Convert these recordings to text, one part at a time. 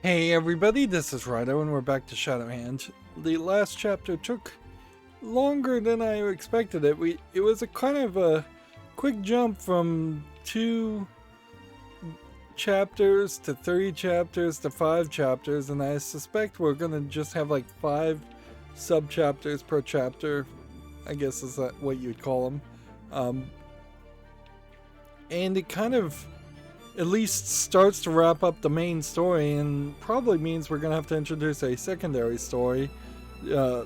Hey everybody, this is Rydo and we're back to Shadowhand. The last chapter took longer than I expected it. It was a kind of a quick jump from 2 chapters to 3 chapters to 5 chapters, and I suspect we're gonna just have like 5 sub-chapters per chapter, I guess is that what you'd call them. And it kind of at least starts to wrap up the main story, and probably means we're going to have to introduce a secondary story,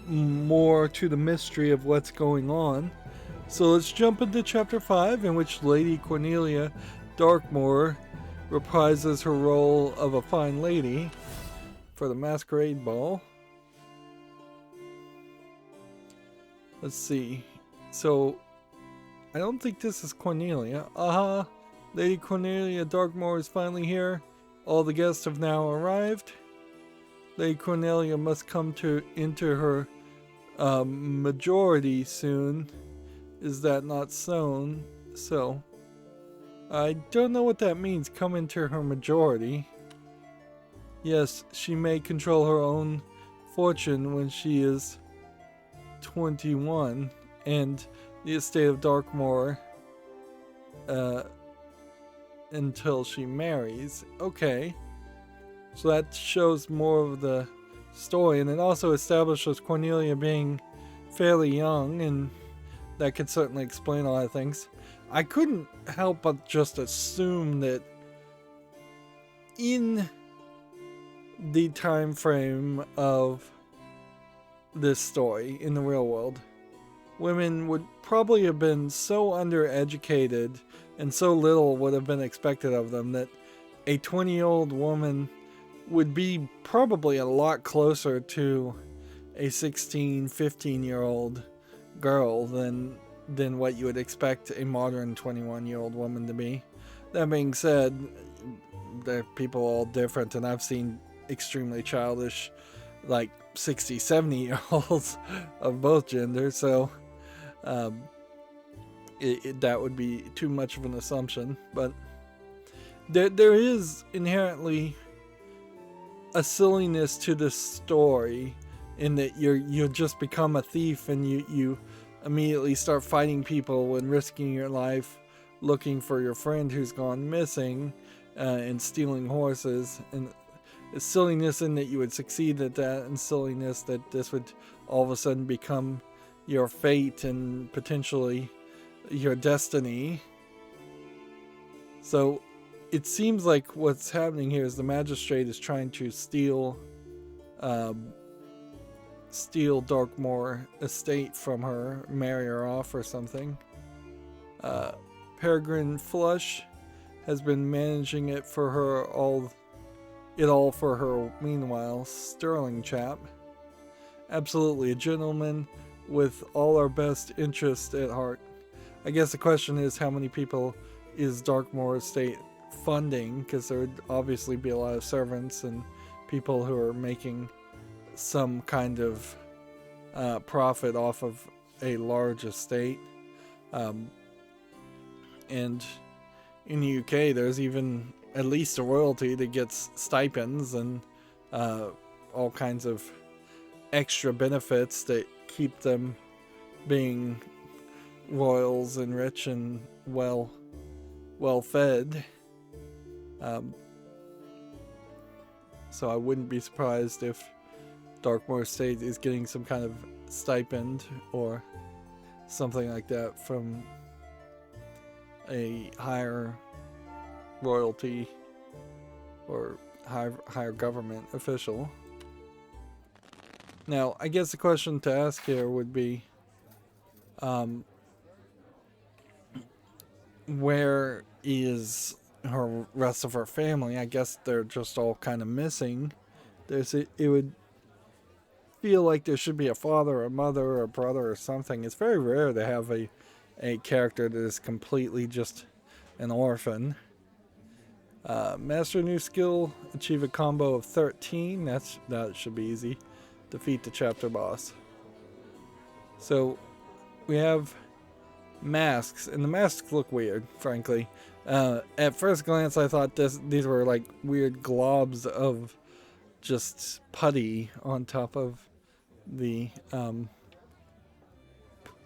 more to the mystery of what's going on. So let's jump into chapter 5, in which Lady Cornelia Darkmoor reprises her role of a fine lady for the masquerade ball. Let's see. So, I don't think this is Cornelia. Aha! Lady Cornelia Darkmoor is finally here. All the guests have now arrived. Lady Cornelia must come into her majority soon. Is that not so? So, I don't know what that means, come into her majority. Yes, she may control her own fortune when she is 21, and the estate of Darkmoor, until she marries. Okay. So that shows more of the story, and it also establishes Cornelia being fairly young, and that could certainly explain a lot of things. I couldn't help but just assume that in the time frame of this story in the real world, women would probably have been so undereducated and so little would have been expected of them that a 20-year-old woman would be probably a lot closer to a 16, 15-year-old girl than what you would expect a modern 21-year-old woman to be. That being said, they're people all different, and I've seen extremely childish, like 60, 70-year-olds of both genders, so that would be too much of an assumption. But there is inherently a silliness to this story, in that you just become a thief and you immediately start fighting people and risking your life looking for your friend who's gone missing, and stealing horses, and silliness in that you would succeed at that, and silliness that this would all of a sudden become your fate and potentially your destiny. So it seems like what's happening here is the magistrate is trying to steal Darkmoor estate from her, marry her off or something. Peregrine Flush has been managing it for her all for her. Meanwhile, sterling chap, absolutely a gentleman with all our best interest at heart. I guess the question is, how many people is Darkmoor estate funding? Because there would obviously be a lot of servants and people who are making some kind of profit off of a large estate. And in the UK, there's even at least a royalty that gets stipends and all kinds of extra benefits that keep them being royals and rich and well fed. So I wouldn't be surprised if Darkmoor Estate is getting some kind of stipend or something like that from a higher royalty or higher government official. Now, I guess the question to ask here would be, where is her rest of her family? I guess they're just all kind of missing. It would feel like there should be a father, a mother, or a brother, or something. It's very rare to have a character that is completely just an orphan. Master a new skill, achieve a combo of 13. That should be easy. Defeat the chapter boss. So we have masks, and the masks look weird, frankly. At first glance, I thought these were like weird globs of just putty on top of the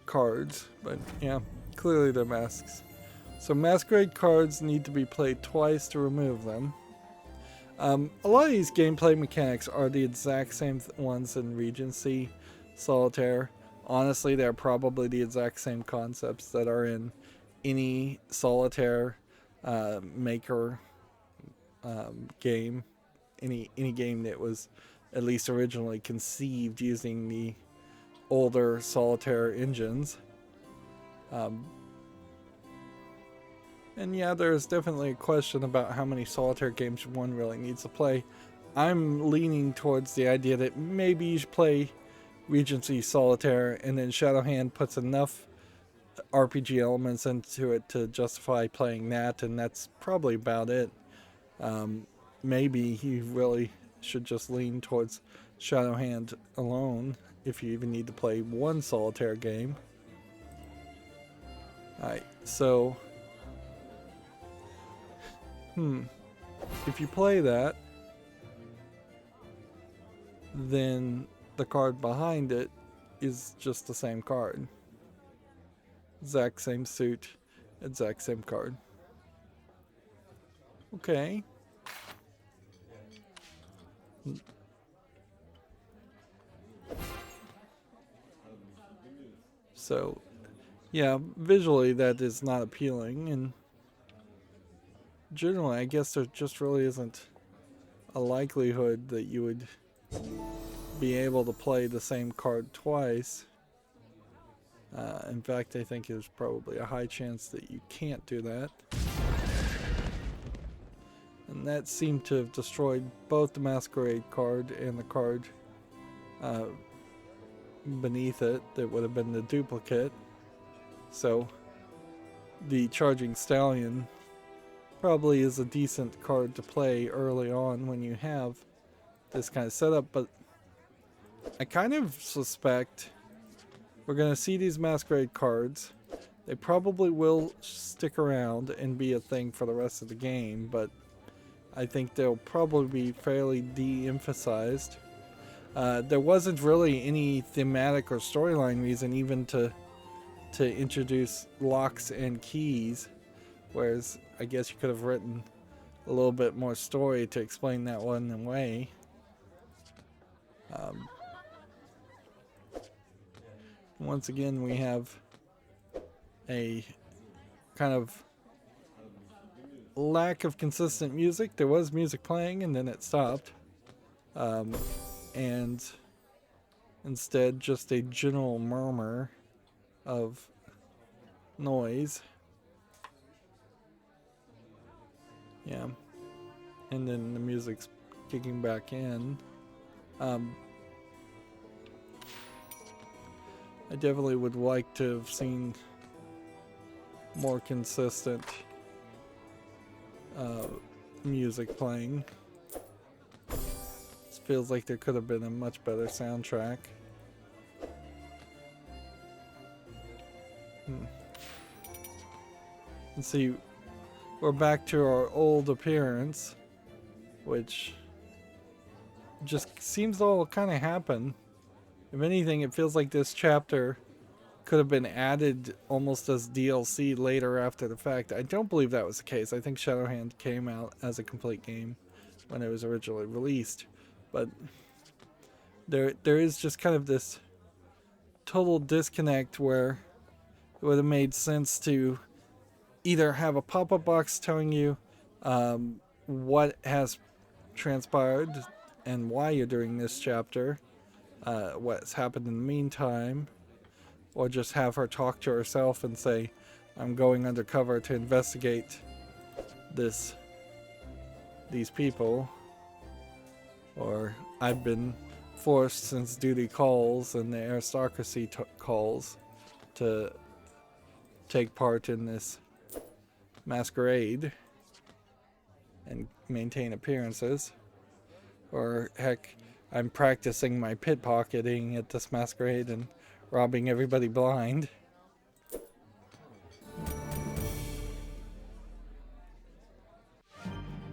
cards. But yeah, clearly they're masks. So masquerade cards need to be played twice to remove them. A lot of these gameplay mechanics are the exact same ones in Regency, Solitaire. Honestly, they're probably the exact same concepts that are in any Solitaire maker game. Any game that was at least originally conceived using the older Solitaire engines. And yeah, there's definitely a question about how many Solitaire games one really needs to play. I'm leaning towards the idea that maybe you should play Regency Solitaire, and then Shadowhand puts enough RPG elements into it to justify playing that, and that's probably about it. Maybe you really should just lean towards Shadowhand alone if you even need to play one Solitaire game. Alright, so if you play that, then the card behind it is just the same card. Exact same suit, exact same card. Okay. So, yeah, visually that is not appealing, and generally I guess there just really isn't a likelihood that you would be able to play the same card twice. In fact, I think there's probably a high chance that you can't do that. And that seemed to have destroyed both the Masquerade card and the card beneath it that would have been the duplicate. So the Charging Stallion probably is a decent card to play early on when you have this kind of setup, but I kind of suspect we're going to see these Masquerade cards. They probably will stick around and be a thing for the rest of the game, but I think they'll probably be fairly de-emphasized. There wasn't really any thematic or storyline reason even to introduce locks and keys, whereas I guess you could have written a little bit more story to explain that one away. Once again, we have a kind of lack of consistent music. There was music playing and then it stopped. And instead just a general murmur of noise. Yeah. And then the music's kicking back in. I definitely would like to have seen more consistent music playing. This feels like there could have been a much better soundtrack. And see, we're back to our old appearance, which just seems to all kind of happen. If anything, it feels like this chapter could have been added almost as DLC later after the fact. I don't believe that was the case. I think Shadowhand came out as a complete game when it was originally released. But there is just kind of this total disconnect where it would have made sense to either have a pop-up box telling you what has transpired and why you're doing this chapter, what's happened in the meantime, or just have her talk to herself and say, I'm going undercover to investigate these people, or I've been forced since duty calls and the aristocracy calls to take part in this masquerade and maintain appearances, or heck, I'm practicing my pickpocketing at this masquerade and robbing everybody blind.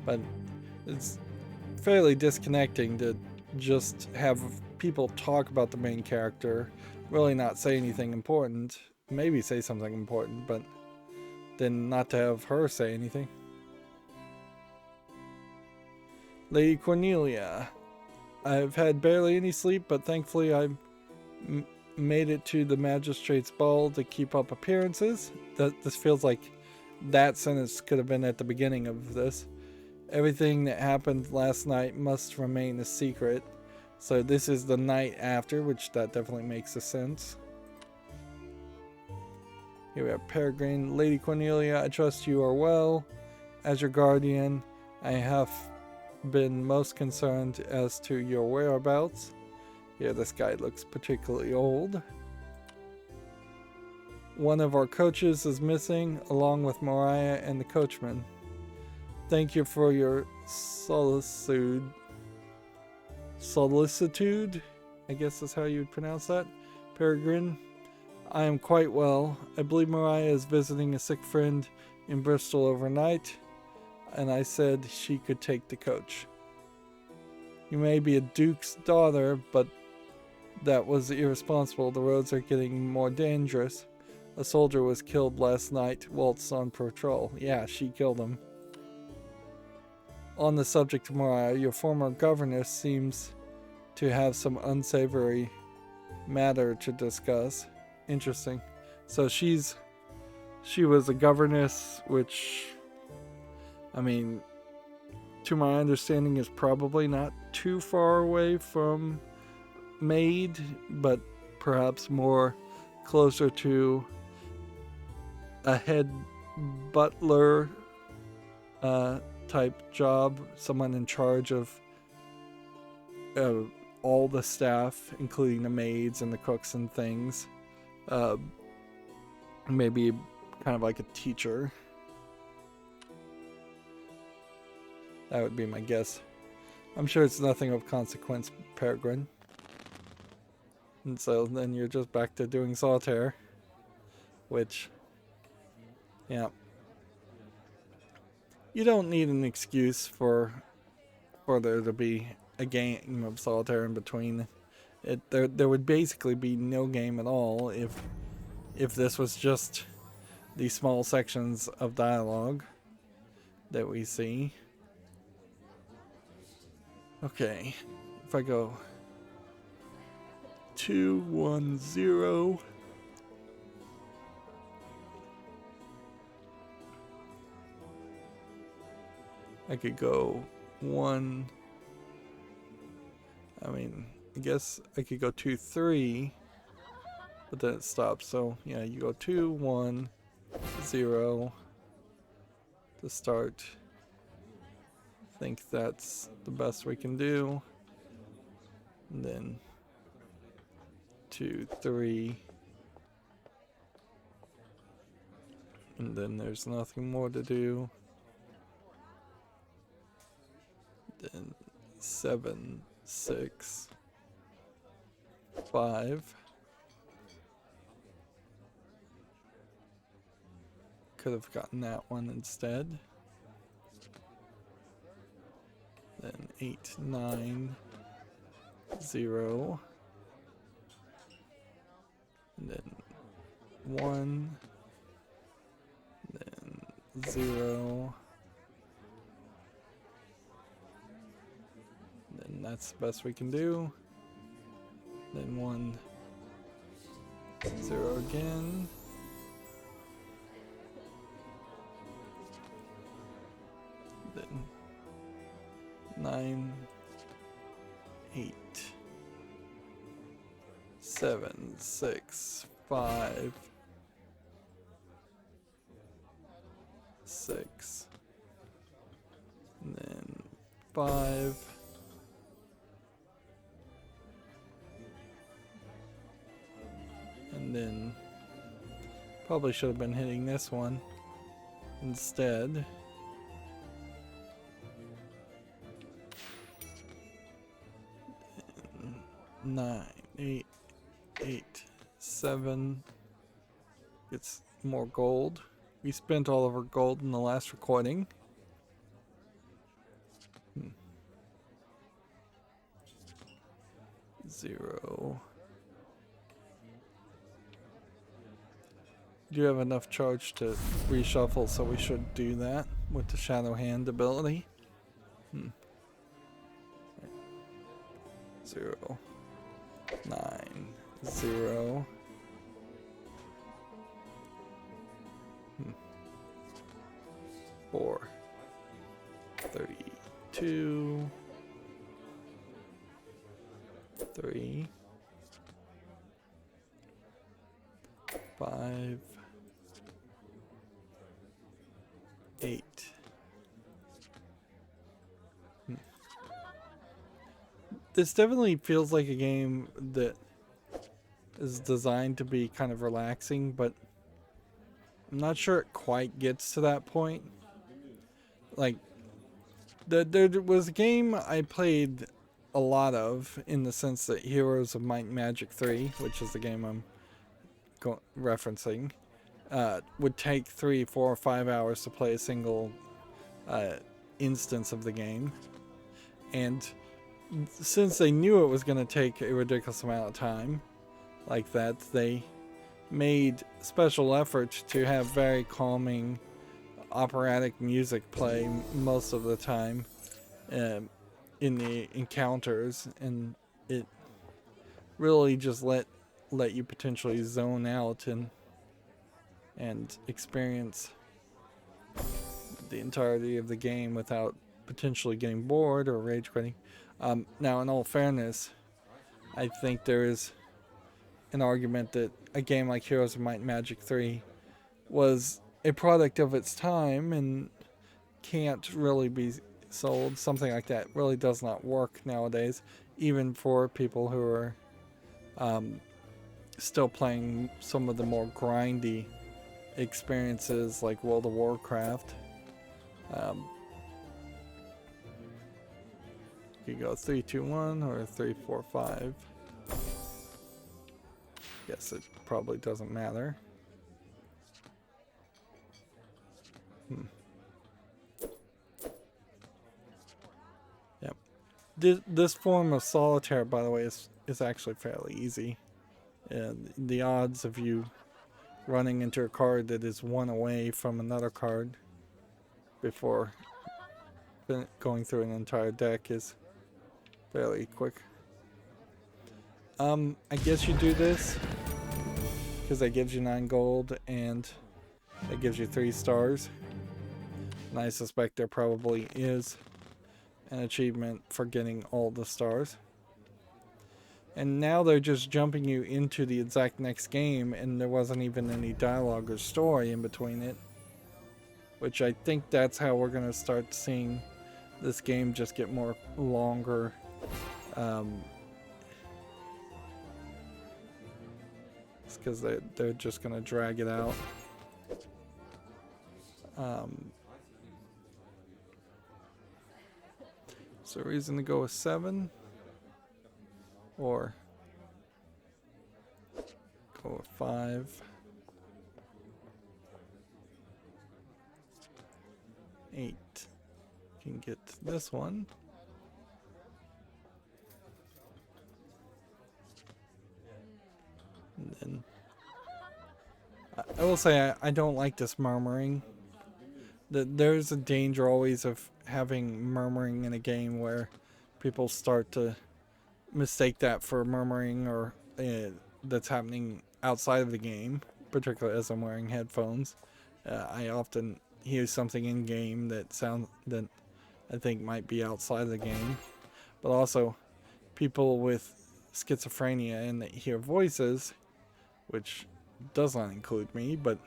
But it's fairly disconnecting to just have people talk about the main character, really not say anything important. Maybe say something important, but then not to have her say anything. Lady Cornelia. I've had barely any sleep, but thankfully I've made it to the magistrate's ball to keep up appearances. This feels like that sentence could have been at the beginning of this. Everything that happened last night must remain a secret. So this is the night after, which that definitely makes a sense. Here we have Peregrine. Lady Cornelia, I trust you are well. As your guardian, I have been most concerned as to your whereabouts. Yeah, this guy looks particularly old. One of our coaches is missing, along with Mariah and the coachman. Thank you for your solicitude, I guess is how you would pronounce that, Peregrine. I am quite well. I believe Mariah is visiting a sick friend in Bristol overnight, and I said she could take the coach. You may be a duke's daughter, but that was irresponsible. The roads are getting more dangerous. A soldier was killed last night whilst on patrol. Yeah, she killed him. On the subject of Mariah, your former governess seems to have some unsavory matter to discuss. Interesting. So she was a governess, which, I mean, to my understanding is probably not too far away from maid, but perhaps more closer to a head butler type job, someone in charge of all the staff, including the maids and the cooks and things. Maybe kind of like a teacher. That would be my guess. I'm sure it's nothing of consequence, Peregrine. And so then you're just back to doing solitaire. Which, yeah. You don't need an excuse for there to be a game of solitaire in between. There would basically be no game at all if this was just these small sections of dialogue that we see. Okay, if I go 210, I could go 1. I mean, I guess I could go 2, 3, but then it stops. So yeah, you go 2, 1, 0 to start. I think that's the best we can do. And then 2, 3, and then there's nothing more to do. Then 7, 6, 5. Could have gotten that one instead. Then 8, 9, 0. And then 1. Then 0. Then that's the best we can do. Then 1, 0 again. Then 9, 8, 7, 6, 5, 6, and then 5, and then probably should have been hitting this one instead. 9, 8, 8, 7. Gets more gold. We spent all of our gold in the last recording. 0. Do you have enough charge to reshuffle, so we should do that with the Shadowhand ability. 0, 9, 0. 4, 32, 3, 5, 8. This definitely feels like a game that is designed to be kind of relaxing, but I'm not sure it quite gets to that point. Like, there was a game I played a lot of, in the sense that Heroes of Might and Magic 3, which is the game I'm referencing, would take 3, 4, or 5 hours to play a single instance of the game. And since they knew it was going to take a ridiculous amount of time like that, they made special effort to have very calming operatic music play most of the time in the encounters, and it really just let you potentially zone out and experience the entirety of the game without potentially getting bored or rage quitting. Now, in all fairness, I think there is an argument that a game like Heroes of Might and Magic 3 was a product of its time and can't really be sold. Something like that really does not work nowadays, even for people who are still playing some of the more grindy experiences like World of Warcraft. You go 3, 2, 1 or 3, 4, 5. Guess it probably doesn't matter. Yep. This form of solitaire, by the way, is actually fairly easy. And the odds of you running into a card that is one away from another card before going through an entire deck is fairly quick. I guess you do this because that gives you 9 gold and that gives you 3 stars. And I suspect there probably is an achievement for getting all the stars. And now they're just jumping you into the exact next game, and there wasn't even any dialogue or story in between it. Which I think that's how we're going to start seeing this game just get more longer. It's because they're just going to drag it out. So reason to go with 7? Or go with 5. 8. Can get this one. And then I will say I don't like this murmuring. There's a danger always of having murmuring in a game where people start to mistake that for murmuring or that's happening outside of the game, particularly as I'm wearing headphones. I often hear something in game that I think might be outside of the game, but also people with schizophrenia and that hear voices, which does not include me, but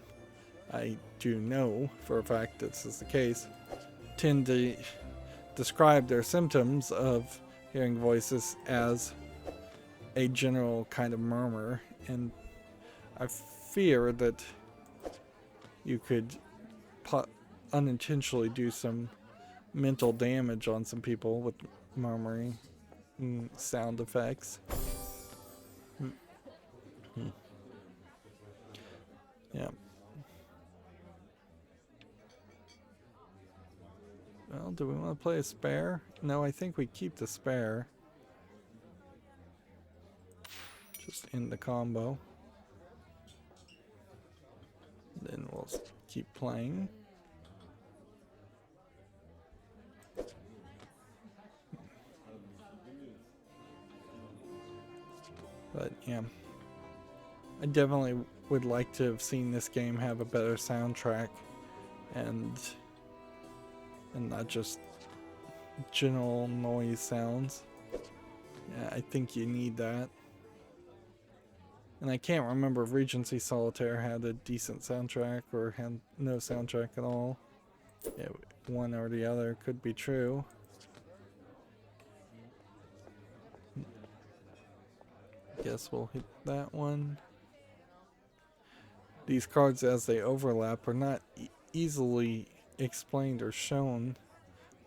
I do know for a fact this is the case, tend to describe their symptoms of hearing voices as a general kind of murmur, and I fear that you could unintentionally do some mental damage on some people with murmuring sound effects. Yeah. Well, do we want to play a spare? No, I think we keep the spare. just end the combo. Then we'll keep playing. But yeah, I definitely would like to have seen this game have a better soundtrack and not just general noise sounds. Yeah, I think you need that. And I can't remember if Regency Solitaire had a decent soundtrack or had no soundtrack at all. Yeah, one or the other could be true. Guess we'll hit that one. These cards, as they overlap, are not easily explained or shown.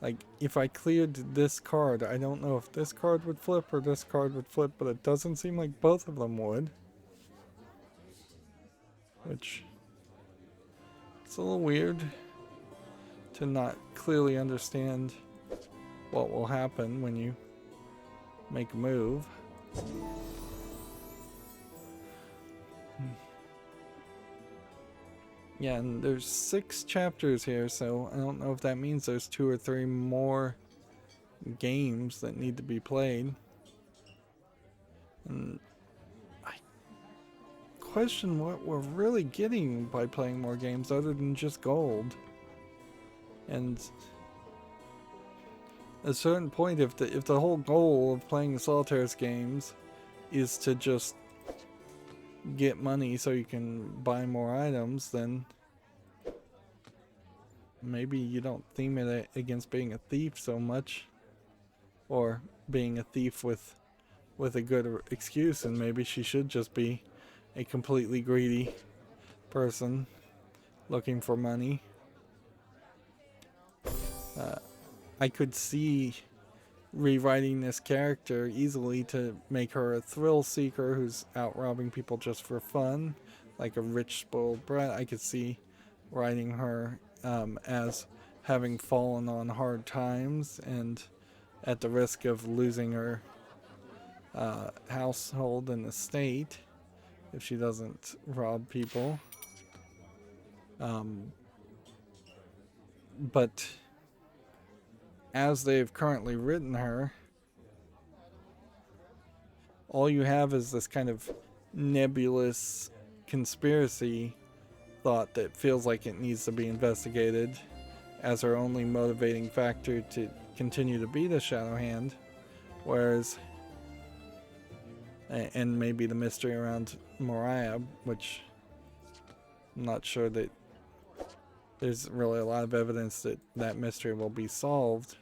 Like, if I cleared this card, I don't know if this card would flip or this card would flip, but it doesn't seem like both of them would. Which, it's a little weird to not clearly understand what will happen when you make a move. Yeah, and there's 6 chapters here, so I don't know if that means there's 2 or 3 more games that need to be played. And I question what we're really getting by playing more games other than just gold. And at a certain point, if the whole goal of playing the solitaires games is to just get money so you can buy more items, then maybe you don't theme it against being a thief so much, or being a thief with a good excuse, and maybe she should just be a completely greedy person looking for money. I could see rewriting this character easily to make her a thrill seeker who's out robbing people just for fun, like a rich spoiled brat. I could see writing her as having fallen on hard times and at the risk of losing her household and estate if she doesn't rob people. But as they've currently written her, all you have is this kind of nebulous conspiracy thought that feels like it needs to be investigated as her only motivating factor to continue to be the Shadowhand, whereas, and maybe the mystery around Mariah, which I'm not sure that there's really a lot of evidence that that mystery will be solved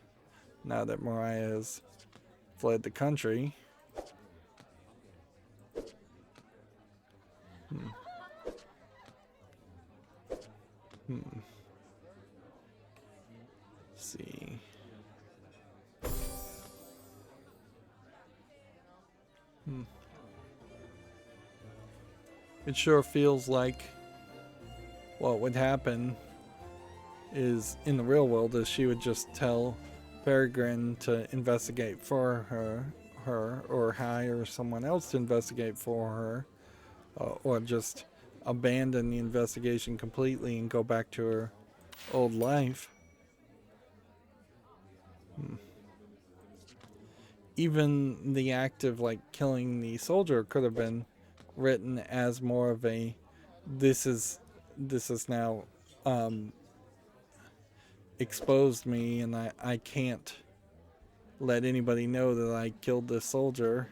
now that Mariah has fled the country. Let's see. It sure feels like what would happen is, in the real world, is she would just tell Peregrine to investigate for her, or hire someone else to investigate for her, or just abandon the investigation completely and go back to her old life. Even the act of like killing the soldier could have been written as more of a this is now exposed me, and I can't let anybody know that I killed this soldier.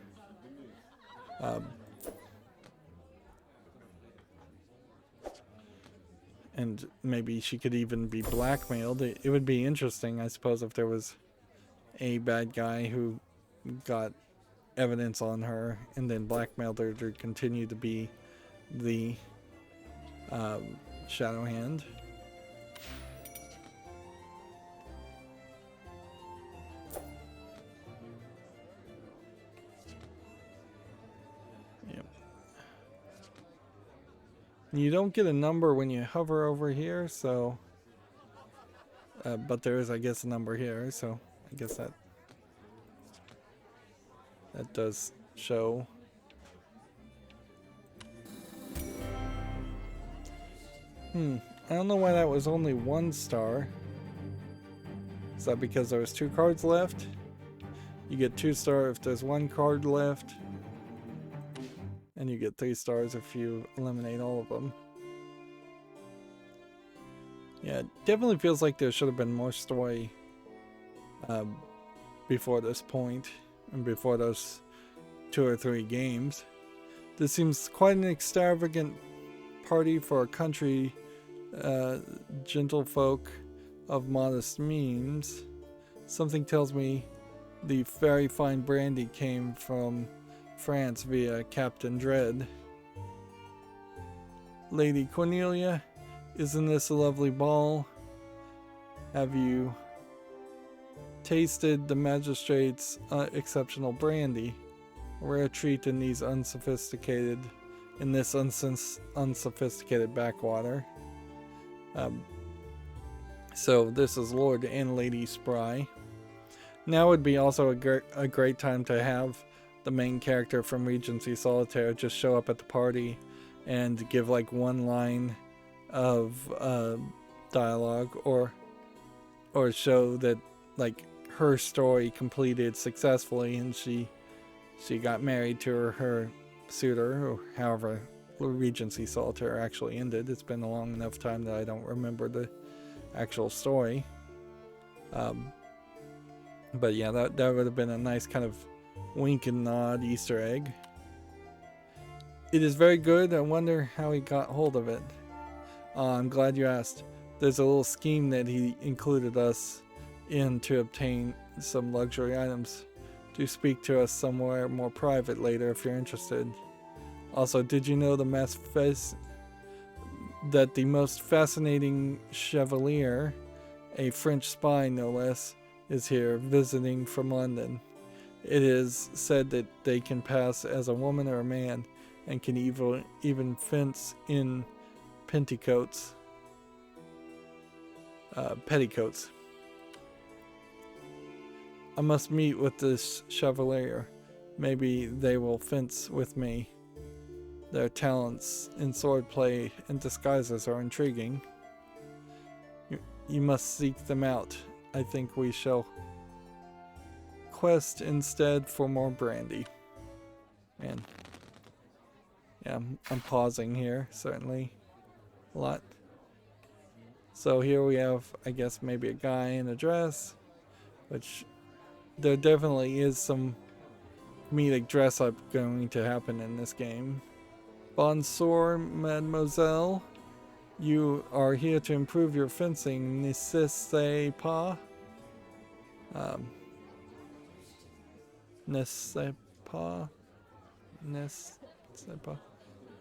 And maybe she could even be blackmailed. It would be interesting, I suppose, if there was a bad guy who got evidence on her and then blackmailed her to continue to be the Shadowhand. Yep. You don't get a number when you hover over here, so but there is, I guess, a number here, so I guess that does show I don't know why that was only 1 star. Is that because there was 2 cards left? You get 2 stars if there's 1 card left. And you get 3 stars if you eliminate all of them. Yeah, it definitely feels like there should have been more story before this point and before those 2 or 3 games. This seems quite an extravagant party for a country gentlefolk of modest means. Something tells me the very fine brandy came from France via Captain Dread. Lady Cornelia, isn't this a lovely ball? Have you tasted the magistrate's exceptional brandy? A rare treat in these unsophisticated backwater. So this is Lord and Lady Spry. Now would be also a great time to have the main character from Regency Solitaire just show up at the party and give like 1 line of dialogue, or show that like her story completed successfully and she got married to her suitor, or however Regency Solitaire actually ended. It's been a long enough time that I don't remember the actual story. But yeah, that would have been a nice kind of wink and nod Easter egg. It is very good. I wonder how he got hold of it. I'm glad you asked. There's a little scheme that he included us in to obtain some luxury items. Do speak to us somewhere more private later if you're interested. Also, did you know that the most fascinating chevalier, a French spy no less, is here visiting from London? It is said that they can pass as a woman or a man and can even fence in petticoats. I must meet with this chevalier. Maybe they will fence with me. Their talents in swordplay and disguises are intriguing. You must seek them out. I think we shall quest instead for more brandy. Man. Yeah, I'm pausing here, certainly. A lot. So here we have, I guess, maybe a guy in a dress, which there definitely is some comedic dress up going to happen in this game. Bonsoir, mademoiselle. You are here to improve your fencing, n'est-ce pas? N'est-ce pas? N'est-ce pas?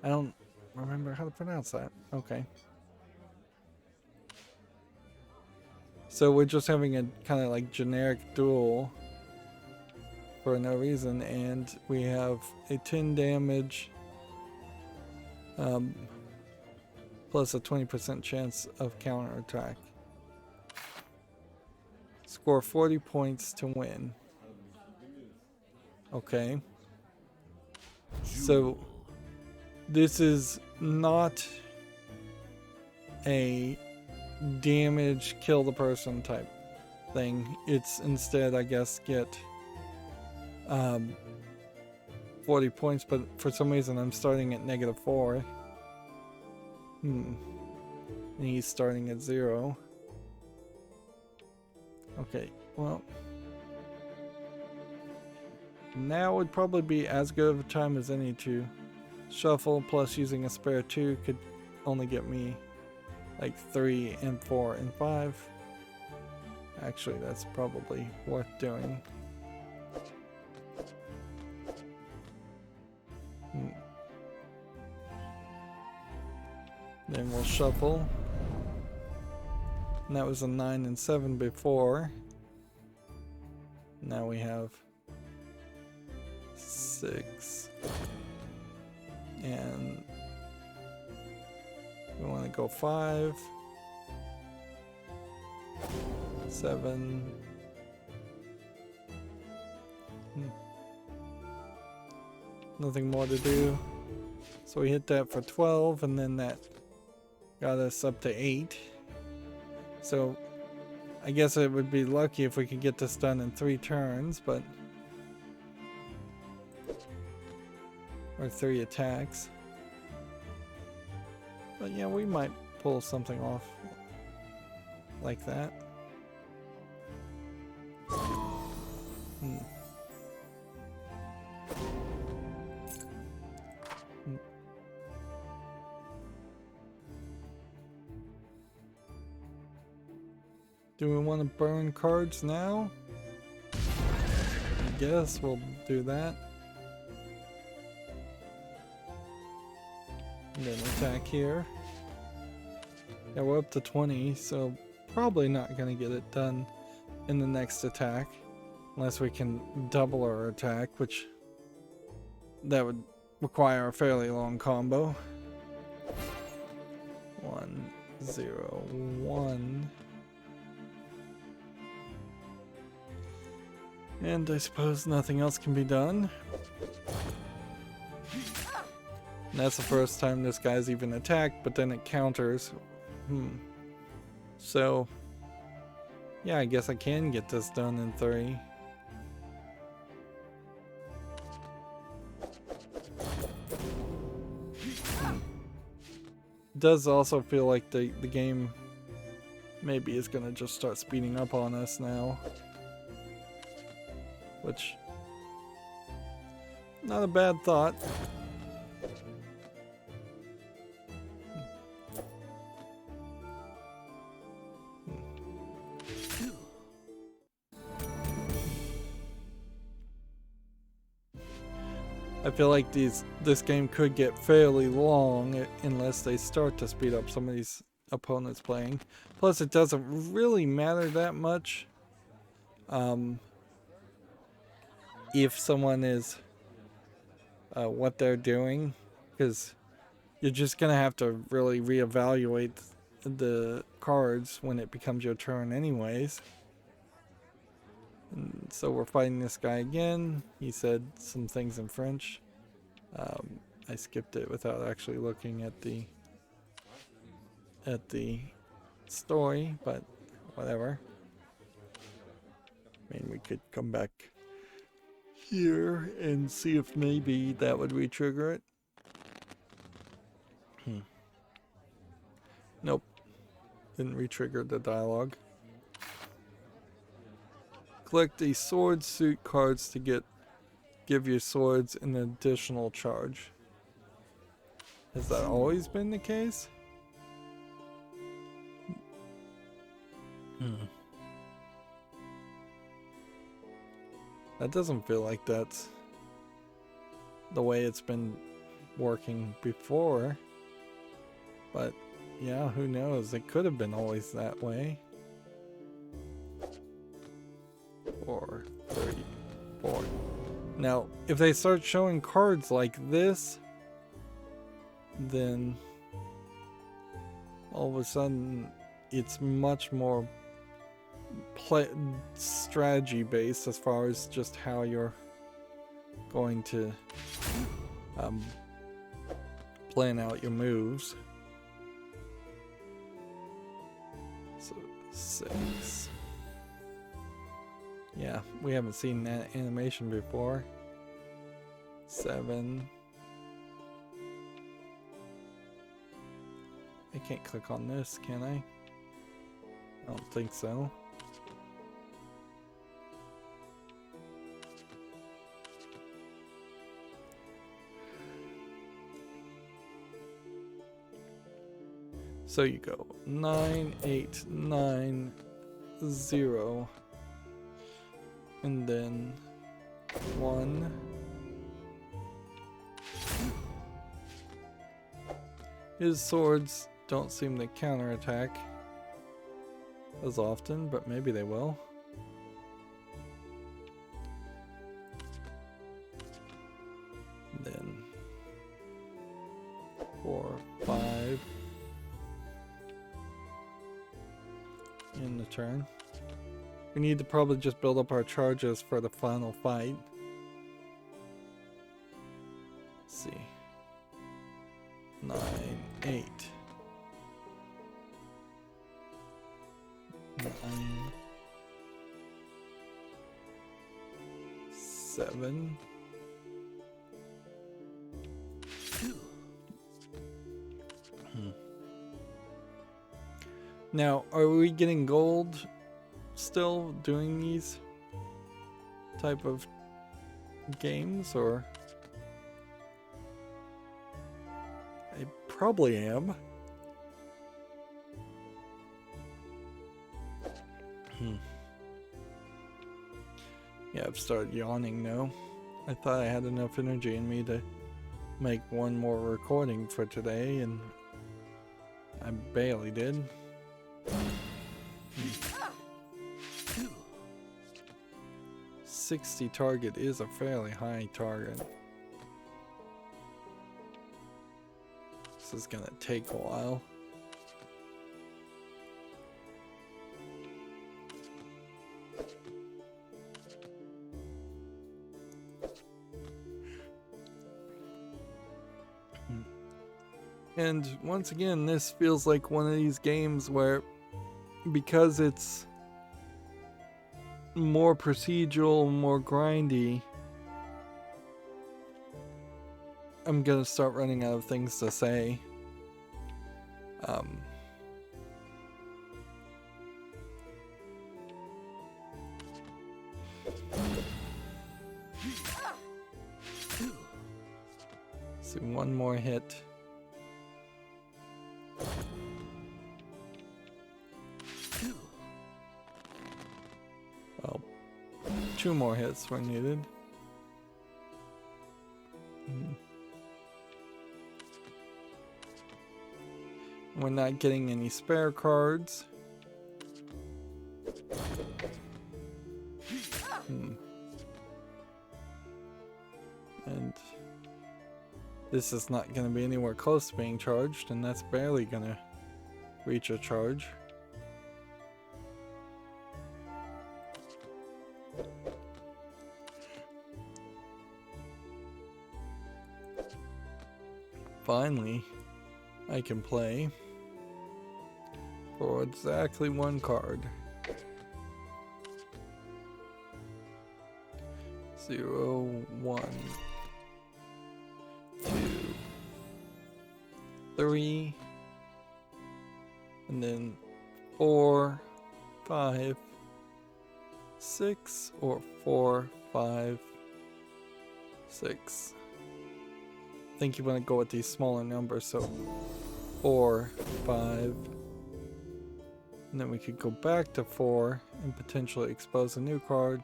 I don't remember how to pronounce that. Okay. So we're just having a kind of like generic duel for no reason, and we have a 10 damage plus a 20% chance of counterattack. Score 40 points to win. Okay. So this is not a damage kill the person type thing. It's instead, I guess, get 40 points, but for some reason I'm starting at -4. And he's starting at 0. Okay, well, now would probably be as good of a time as any to shuffle, plus using a spare 2 could only get me like 3 and 4 and 5. Actually, that's probably worth doing. Then we'll shuffle. And that was a 9 and 7 before. Now we have 6. And we want to go 5, 7. Nothing more to do. So we hit that for 12, and then that got us up to 8. So I guess it would be lucky if we could get this done in 3 turns, but or 3 attacks. But yeah, we might pull something off like that. Do we want to burn cards now? I guess we'll do that. And then attack here. Yeah, we're up to 20, so probably not going to get it done in the next attack. Unless we can double our attack, which that would require a fairly long combo. 1, 0, 1. And I suppose nothing else can be done. And that's the first time this guy's even attacked, but then it counters. So, yeah, I guess I can get this done in 3. It does also feel like the game maybe is gonna just start speeding up on us now. Which, not a bad thought. I feel like this game could get fairly long unless they start to speed up some of these opponents playing. Plus, it doesn't really matter that much if someone is what they're doing, because you're just gonna have to really reevaluate the cards when it becomes your turn anyways. And so we're fighting this guy again. He said some things in French. I skipped it without actually looking at the story, but whatever. I mean, we could come back here and see if maybe that would re-trigger it. Nope. Didn't re-trigger the dialogue. Collect the sword suit cards to give your swords an additional charge. Has that always been the case? That doesn't feel like that's the way it's been working before. But yeah, who knows? It could have been always that way. 4, 3, 4. Now, if they start showing cards like this, then all of a sudden it's much more strategy based as far as just how you're going to plan out your moves. So 6. Yeah, we haven't seen that animation before. 7. I can't click on this, can I? I don't think so. So you go 9, 8, 9, 0. And then 1. His swords don't seem to counterattack as often, but maybe they will. And then 4, 5 in the turn. We need to probably just build up our charges for the final fight. Let's see. 9, 8. 9, 7. Now, are we getting gold still doing these type of games, or? I probably am. Yeah, I've started yawning now. I thought I had enough energy in me to make one more recording for today, and I barely did. 60 target is a fairly high target. This is gonna take a while. And once again, this feels like one of these games where, because it's more procedural, more grindy, I'm gonna start running out of things to say. See, one more hit. Well, 2 more hits were needed. We're not getting any spare cards. And this is not going to be anywhere close to being charged, and that's barely going to reach a charge. Finally, I can play for exactly 1 card. 0, 1, 2, 3, and then 4, 5, 6, or 4, 5, 6. I think you want to go with these smaller numbers, so 4, 5, and then we could go back to 4 and potentially expose a new card,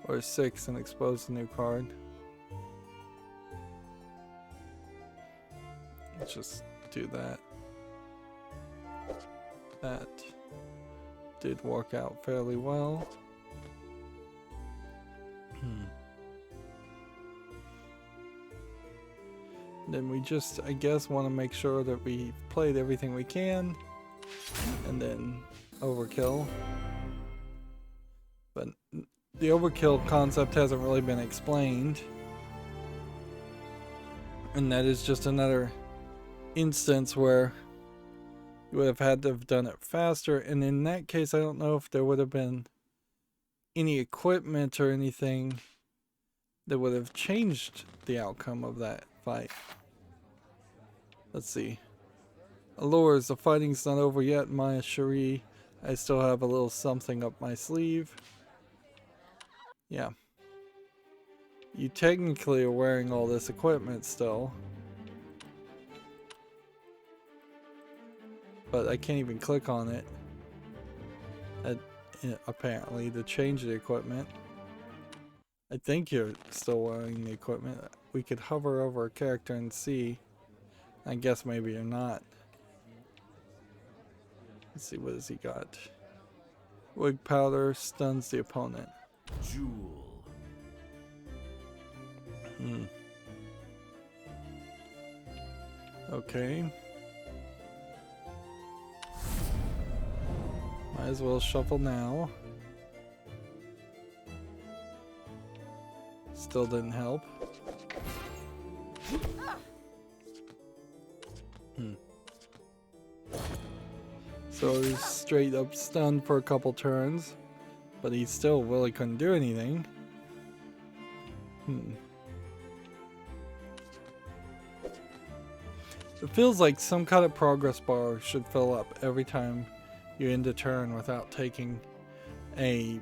or 6 and expose a new card. Let's just do that. That did work out fairly well. Then we just, I guess, want to make sure that we played everything we can, and then overkill. But the overkill concept hasn't really been explained, and that is just another instance where you would have had to have done it faster, and in that case I don't know if there would have been any equipment or anything that would have changed the outcome of that fight. Let's see. Allures, the fighting's not over yet, my cherie. I still have a little something up my sleeve. Yeah. You technically are wearing all this equipment still. But I can't even click on it. Apparently, to change the equipment. I think you're still wearing the equipment. We could hover over a character and see. I guess maybe you're not. Let's see, what has he got? Wig powder stuns the opponent. Duel. Okay. Might as well shuffle now. Still didn't help. So So he's straight up stunned for a couple turns, but he still really couldn't do anything. It feels like some kind of progress bar should fill up every time you end a turn without taking an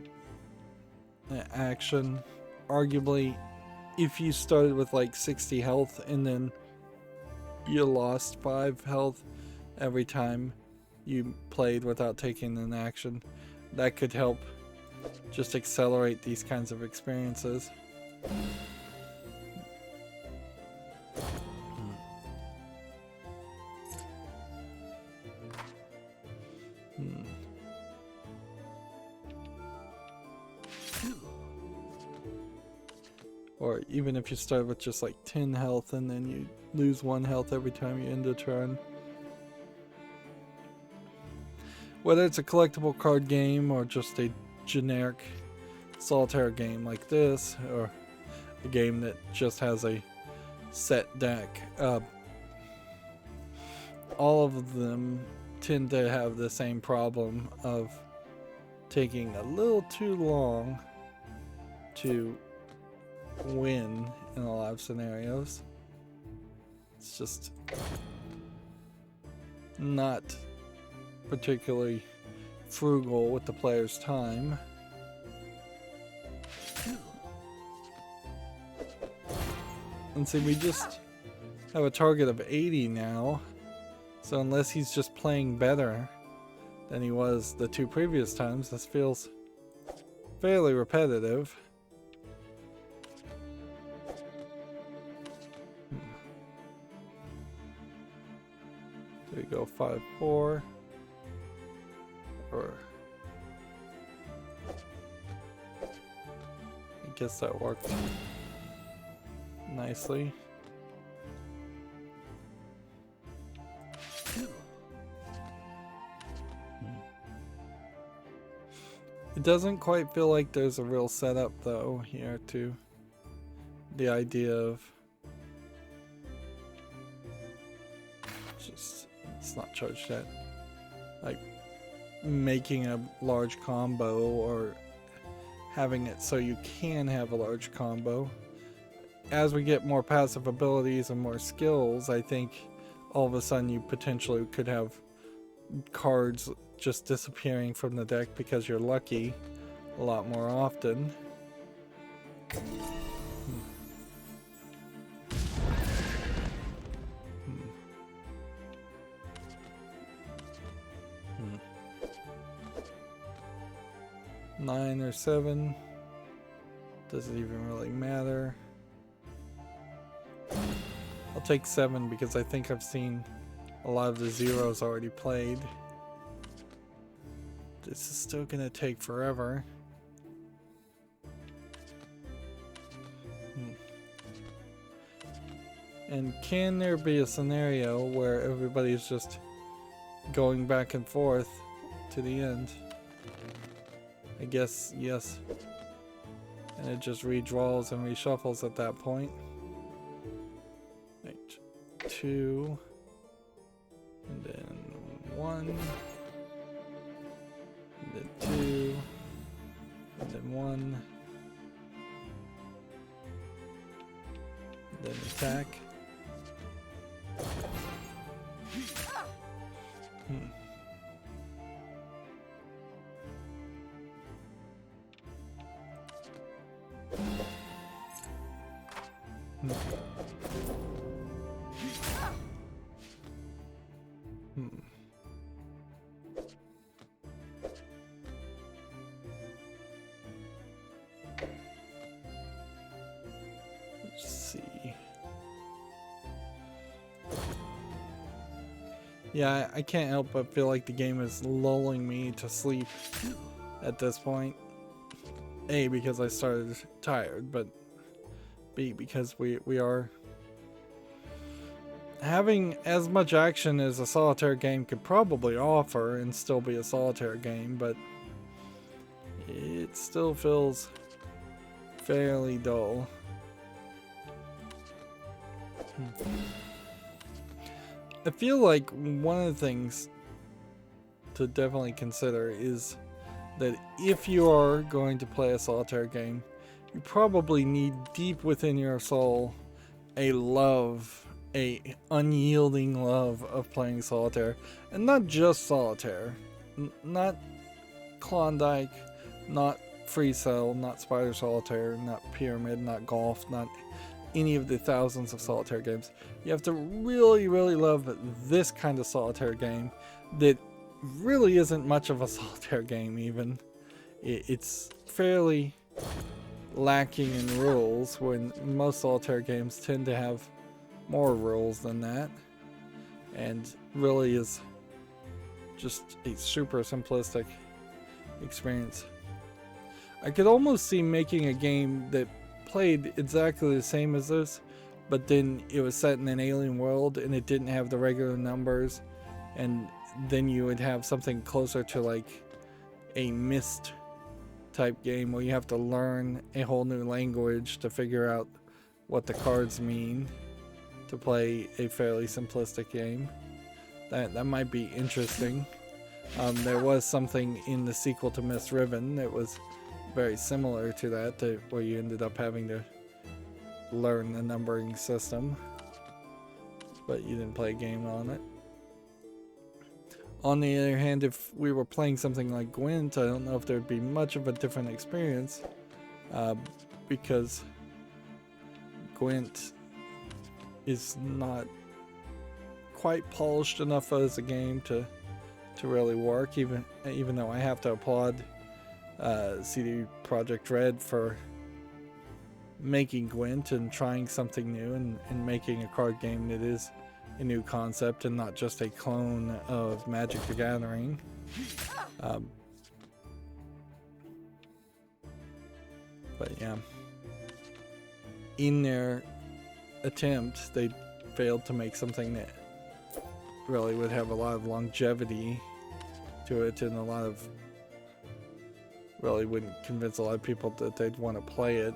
action. Arguably, if you started with like 60 health and then you lost 5 health every time you played without taking an action, that could help just accelerate these kinds of experiences. Or even if you start with just like 10 health and then you lose 1 health every time you end a turn. Whether it's a collectible card game or just a generic solitaire game like this, or a game that just has a set deck, all of them tend to have the same problem of taking a little too long to win in a lot of scenarios. It's just not particularly frugal with the player's time. And see, we just have a target of 80 now, so unless he's just playing better than he was the 2 previous times, this feels fairly repetitive. There we go, 5-4. Or I guess that worked nicely. It doesn't quite feel like there's a real setup though here to the idea of just, it's not charged yet, like making a large combo or having it so you can have a large combo. As we get more passive abilities and more skills, I think all of a sudden you potentially could have cards just disappearing from the deck because you're lucky a lot more often. Nine or 7 doesn't even really matter. I'll take 7 because I think I've seen a lot of the zeros already played. This is still gonna take forever. And can there be a scenario where everybody's just going back and forth to the end? I guess yes. And it just redraws and reshuffles at that point. 2, and then 1, and then 2, and then 1, and then attack. Let's see. Yeah, I can't help but feel like the game is lulling me to sleep at this point. A, because I started tired, but B, because we are having as much action as a solitaire game could probably offer and still be a solitaire game, but it still feels fairly dull. I feel like one of the things to definitely consider is that if you are going to play a solitaire game, you probably need deep within your soul a unyielding love of playing solitaire, and not just solitaire, not Klondike, not Free Cell, not Spider Solitaire, not Pyramid, not Golf, not any of the thousands of solitaire games. You have to really, really love this kind of solitaire game that really isn't much of a solitaire game even. It's fairly lacking in rules, when most solitaire games tend to have more rules than that, and really is just a super simplistic experience. I could almost see making a game that played exactly the same as this, but then it was set in an alien world and it didn't have the regular numbers, and then you would have something closer to like a Myst type game where you have to learn a whole new language to figure out what the cards mean to play a fairly simplistic game. That might be interesting. There was something in the sequel to Miss Ribbon that was very similar to that, where you ended up having to learn the numbering system, but you didn't play a game on it. On the other hand, if we were playing something like Gwent, I don't know if there'd be much of a different experience, because Gwent is not quite polished enough as a game to really work, even though I have to applaud CD Projekt Red for making Gwent and trying something new and making a card game that is a new concept and not just a clone of Magic the Gathering. But yeah, in their attempt, they failed to make something that really would have a lot of longevity to it, and really wouldn't convince a lot of people that they'd want to play it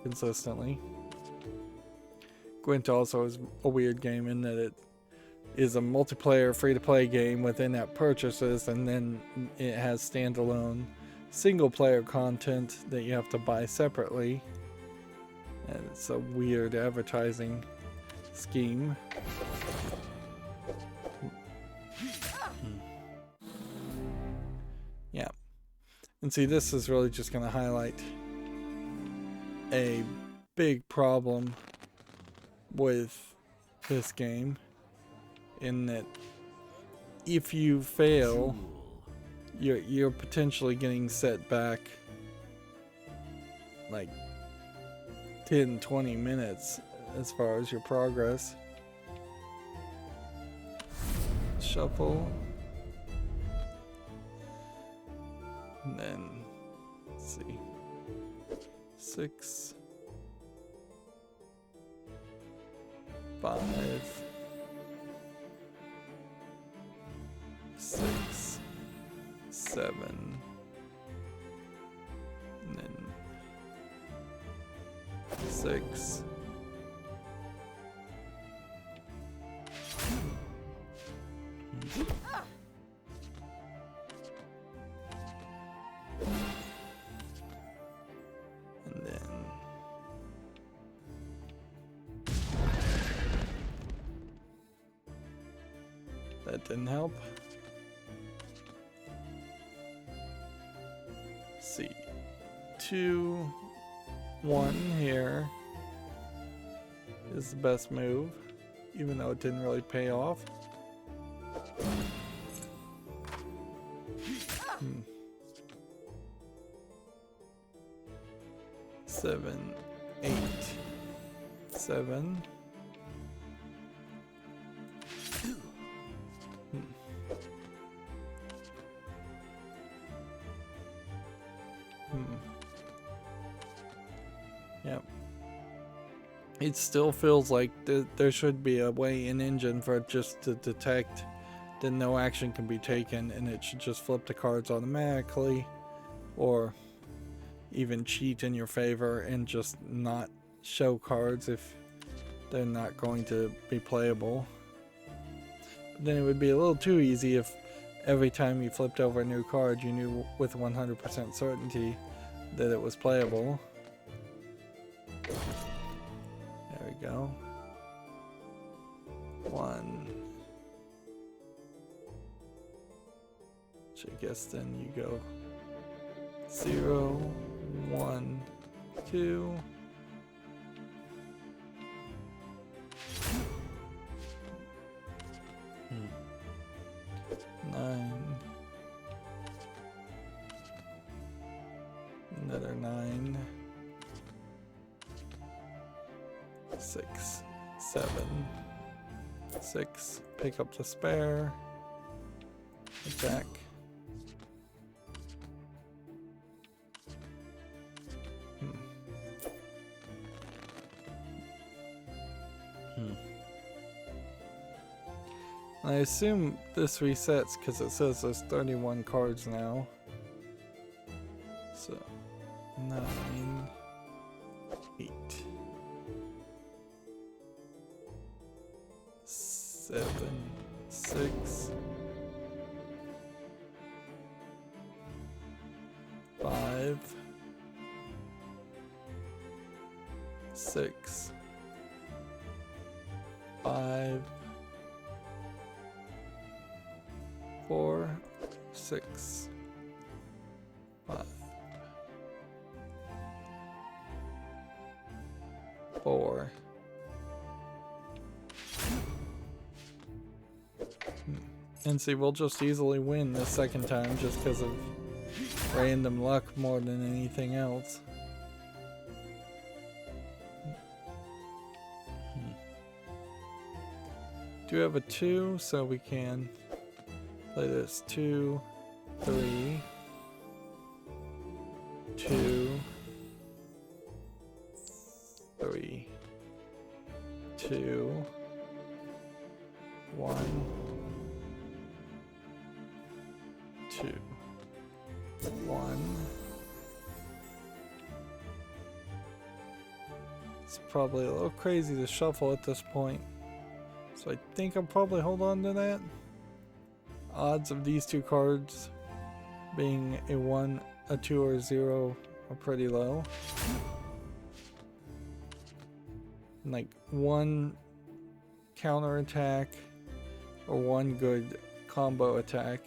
consistently. Gwent also is a weird game in that it is a multiplayer free-to-play game with in-app purchases, and then it has standalone single-player content that you have to buy separately. And it's a weird advertising scheme. Yeah. And see, this is really just going to highlight a big problem with this game, in that if you fail, you're potentially getting set back like 10-20 minutes as far as your progress. Shuffle, and then let's see, 6, 5, 6, 7, and then 6, and then that didn't help. Let's see, 2, 1 here is the best move, even though it didn't really pay off. 7, 8, 7. Yep. It still feels like there should be a way in engine for it just to detect that no action can be taken, and it should just flip the cards automatically, or even cheat in your favor and just not show cards if they're not going to be playable. But then it would be a little too easy if every time you flipped over a new card, you knew with 100% certainty that it was playable. There we go. 1. Which I guess then you go 0, 1, 2. Nine. Another 9. 6, 7, 6. Pick up the spare. Attack. I assume this resets because it says there's 31 cards now. So 9, 8, 7, 6, 5, 6, 5, 4, 6, 5, 4. And see, we'll just easily win this second time just because of random luck more than anything else. Do have a 2, so we can play this 2, 3, 2, 3, 2, 1, 2, 1. It's probably a little crazy to shuffle at this point, so I think I'll probably hold on to that. Odds of these two cards being a 1, a 2, or a 0 are pretty low. Like 1 counter attack or 1 good combo attack,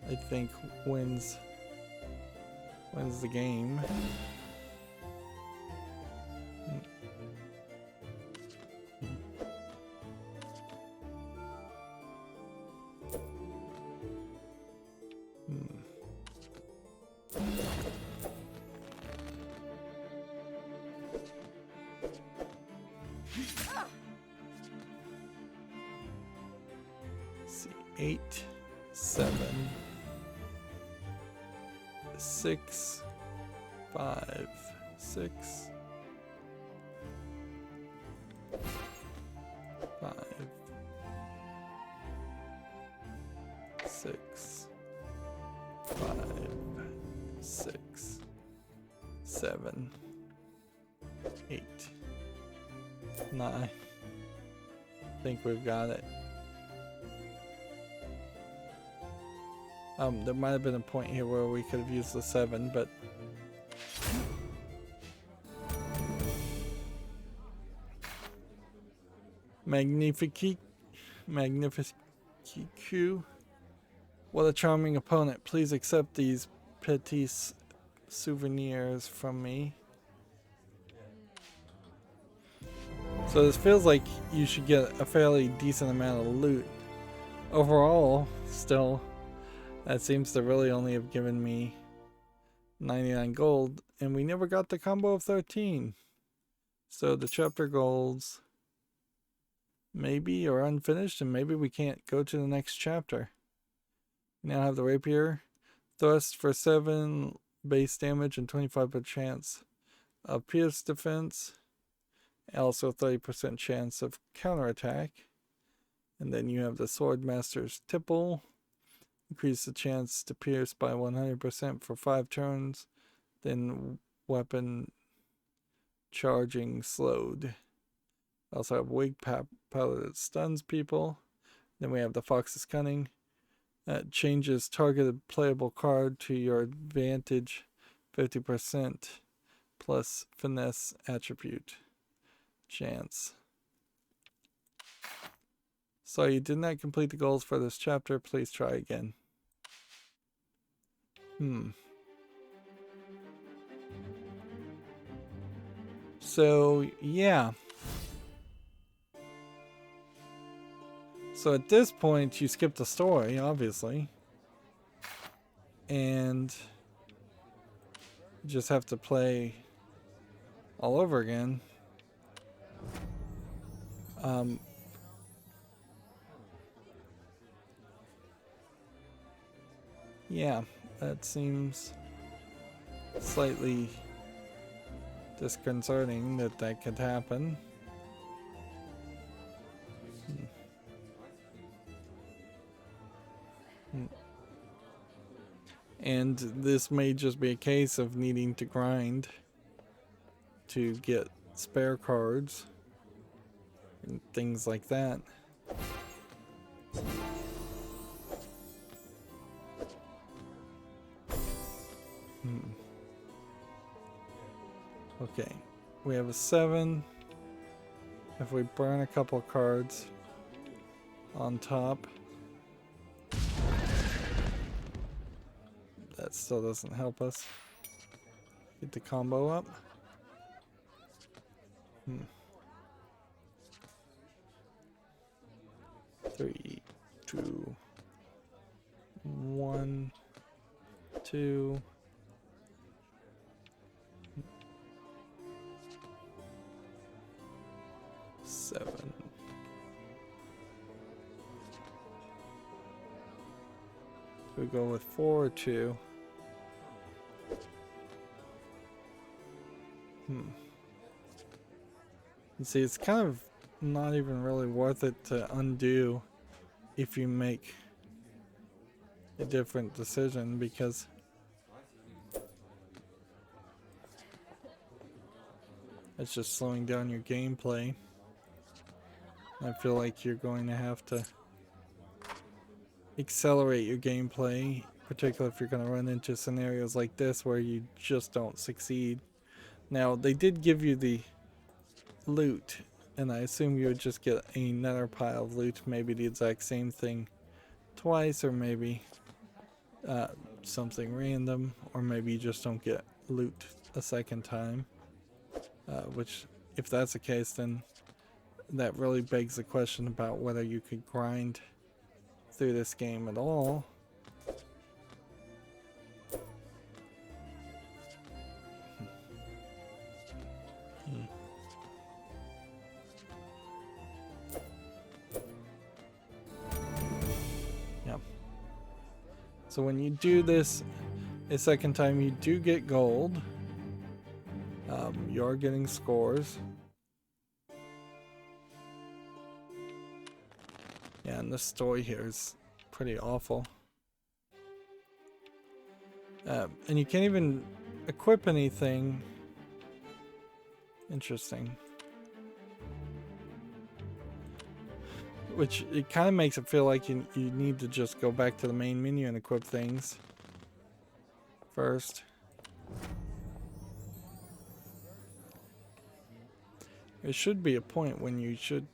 I think wins the game. See, 8, 7, 6, 5, 6, 5, 6, 5, 6, 7, 8, 9. I think we've got it. There might have been a point here where we could have used the 7, but Magnifique. What a charming opponent. Please accept these petits souvenirs from me. So this feels like you should get a fairly decent amount of loot. Overall, still, that seems to really only have given me 99 gold, and we never got the combo of 13. So the chapter goals maybe are unfinished, and maybe we can't go to the next chapter. We now have the rapier. Thrust for 7 base damage and 25% chance of pierce defense. Also 30% chance of counterattack. And then you have the Swordmaster's Tipple. Increase the chance to pierce by 100% for 5 turns. Then weapon charging slowed. Also have Wig Powder that stuns people. Then we have the Fox's Cunning. Changes targeted playable card to your advantage 50% plus finesse attribute chance. So you did not complete the goals for this chapter. Please try again. So, yeah. So at this point, you skip the story, obviously. And you just have to play all over again. Yeah, that seems slightly disconcerting that could happen. And this may just be a case of needing to grind to get spare cards and things like that. Okay, we have a 7. If we burn a couple cards on top, that still doesn't help us get the combo up. 3, 2, 1, 2. Seven. We go with 4 or 2. You see, it's kind of not even really worth it to undo if you make a different decision, because it's just slowing down your gameplay. I feel like you're going to have to accelerate your gameplay, particularly if you're going to run into scenarios like this where you just don't succeed. Now, they did give you the loot, and I assume you would just get another pile of loot, maybe the exact same thing twice, or maybe something random, or maybe you just don't get loot a second time, which, if that's the case, then that really begs the question about whether you could grind through this game at all. Yeah. So when you do this a second time, you do get gold. You're getting scores. Yeah, and the story here is pretty awful. And you can't even equip anything. Interesting. Which, it kind of makes it feel like you need to just go back to the main menu and equip things first. There should be a point when you should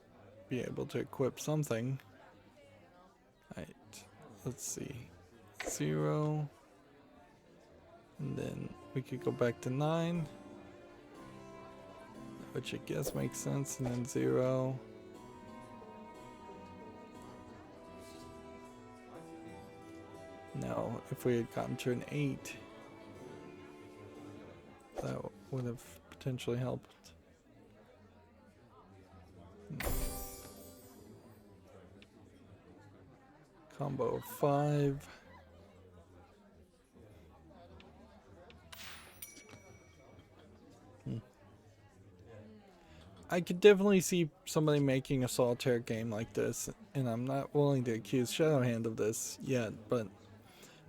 be able to equip something. Right, let's see. 0. And then we could go back to 9. Which I guess makes sense. And then 0. Now, if we had gotten to an 8, that would have potentially helped. Combo of 5. I could definitely see somebody making a solitaire game like this, and I'm not willing to accuse Shadowhand of this yet, but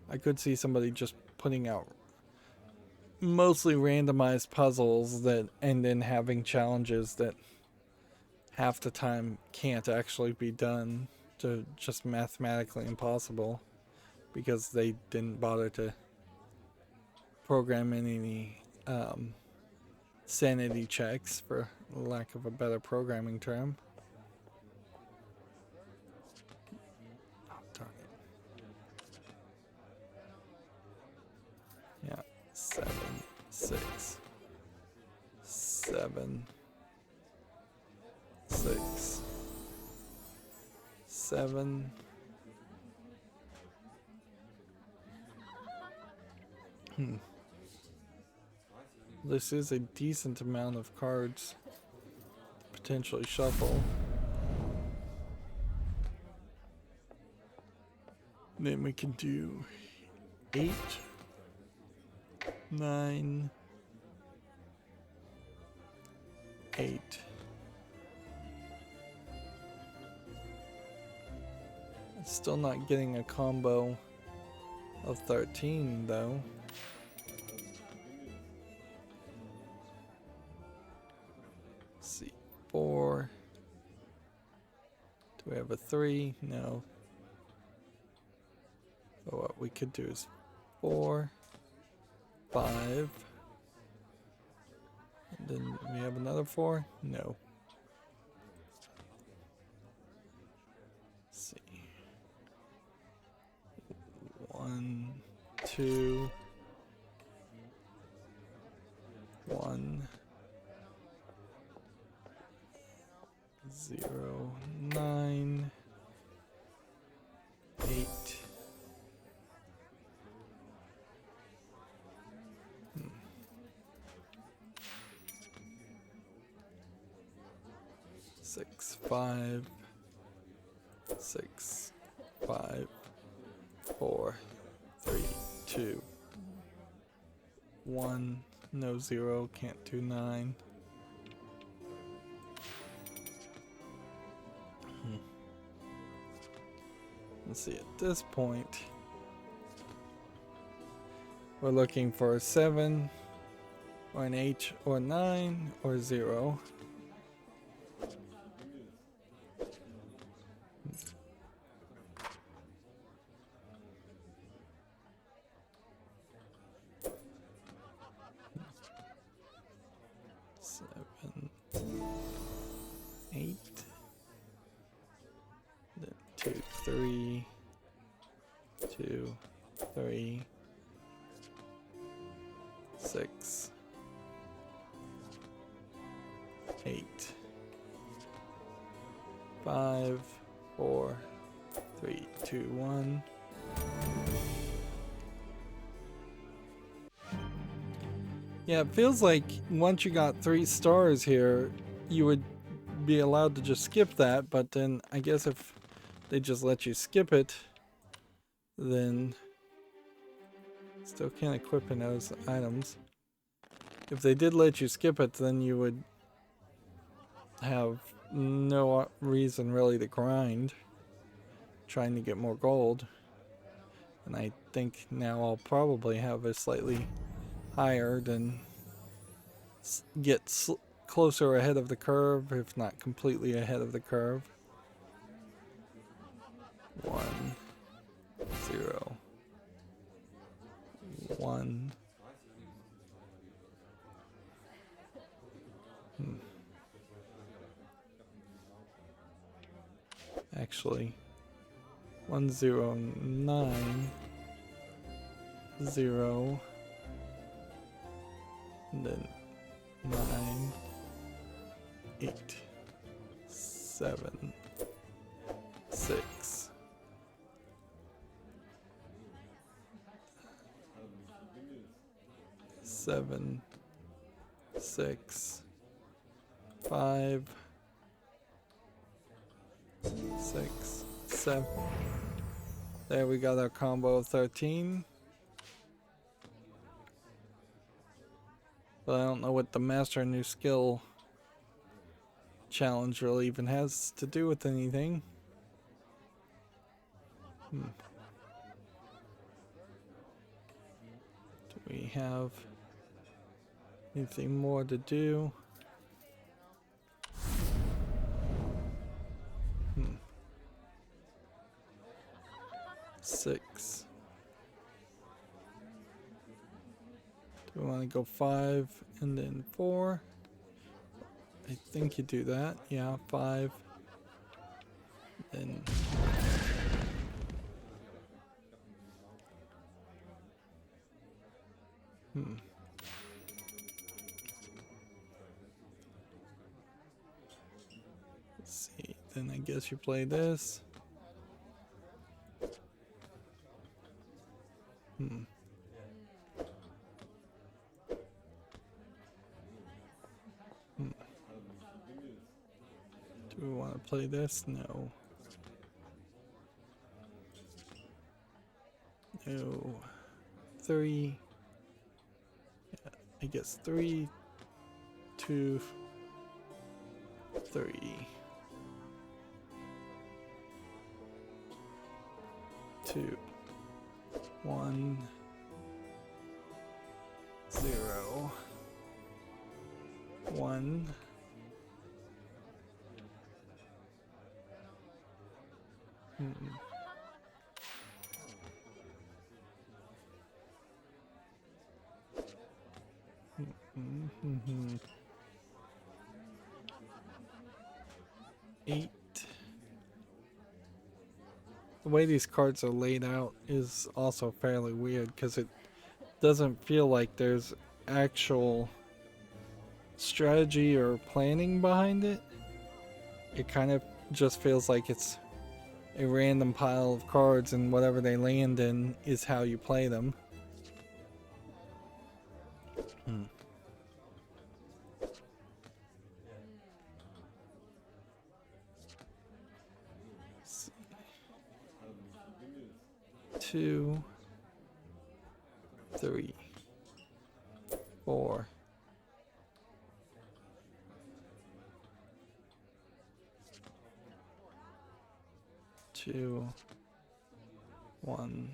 I could see somebody just putting out mostly randomized puzzles and then having challenges that half the time can't actually be done, to just mathematically impossible. because they didn't bother to program any sanity checks, for lack of a better programming term. Oh, darn it. Yeah, 7, 6, 7, 6, 7. This is a decent amount of cards to potentially shuffle. Then we can do 8, 9, 8. Still not getting a combo of 13 though. Let's see, 4. Do we have a 3? No. So what we could do is 4, 5. And then we have another 4? No. Let's see. 1, 2, 1, 0, 9, 8. 6, 5, 6, 5, 4, 3, 2, 1. No 0, can't do 9. Let's see, at this point, we're looking for a 7, or an 8, or 9, or 0. Seven, 8, then 2, 3, 2, 3, 6, 8, 5, 4, 3, 2, 1. Yeah, it feels like once you got 3 stars here, you would be allowed to just skip that, but then I guess if they just let you skip it, then still can't equip in those items. If they did let you skip it, then you would have no reason really to grind, trying to get more gold. And I think now I'll probably have a slightly higher than get closer ahead of the curve, if not completely ahead of the curve. 1, 0, 1. Actually, 1, 0, 9, 0, and then 9, 8, 7, 6, 7, 6, 5, 6, 7. There we got our combo of 13. But I don't know what the master new skill challenge really even has to do with anything. Do we have anything more to do? 6, we want to go 5 and then 4. I think you do that. Yeah, 5. Then let's see. Then I guess you play this. Do we want to play this? No. No. 3. Yeah, I guess 3, 2, 3. 2, 1, 0, 1. Eight. The way these cards are laid out is also fairly weird because it doesn't feel like there's actual strategy or planning behind it. It kind of just feels like it's a random pile of cards and whatever they land in is how you play them. Two, 3, 4. 2, 1.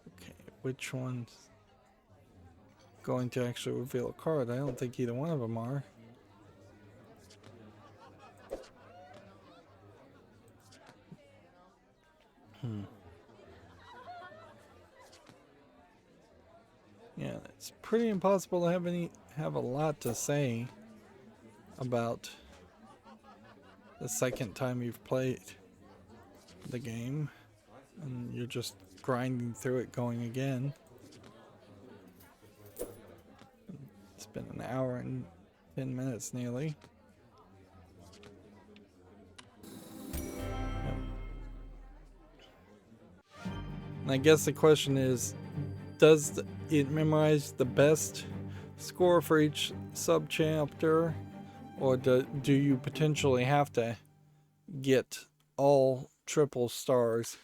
Okay, which one's going to actually reveal a card? I don't think either one of them are. Yeah, it's pretty impossible to have a lot to say about the second time you've played the game and you're just grinding through it going again. It's been an hour and 10 minutes nearly. And I guess the question is, does it memorize the best score for each sub-chapter, or do you potentially have to get all triple stars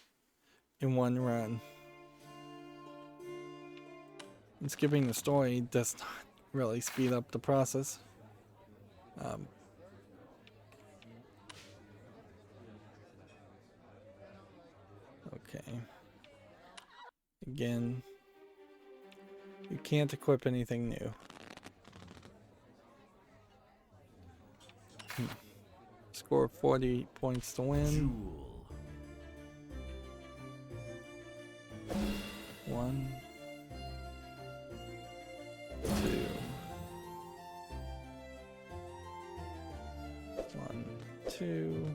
in one run? And skipping the story does not really speed up the process. Okay. Again, you can't equip anything new. Score 40 points to win. Duel. 1, 2, 1, 2.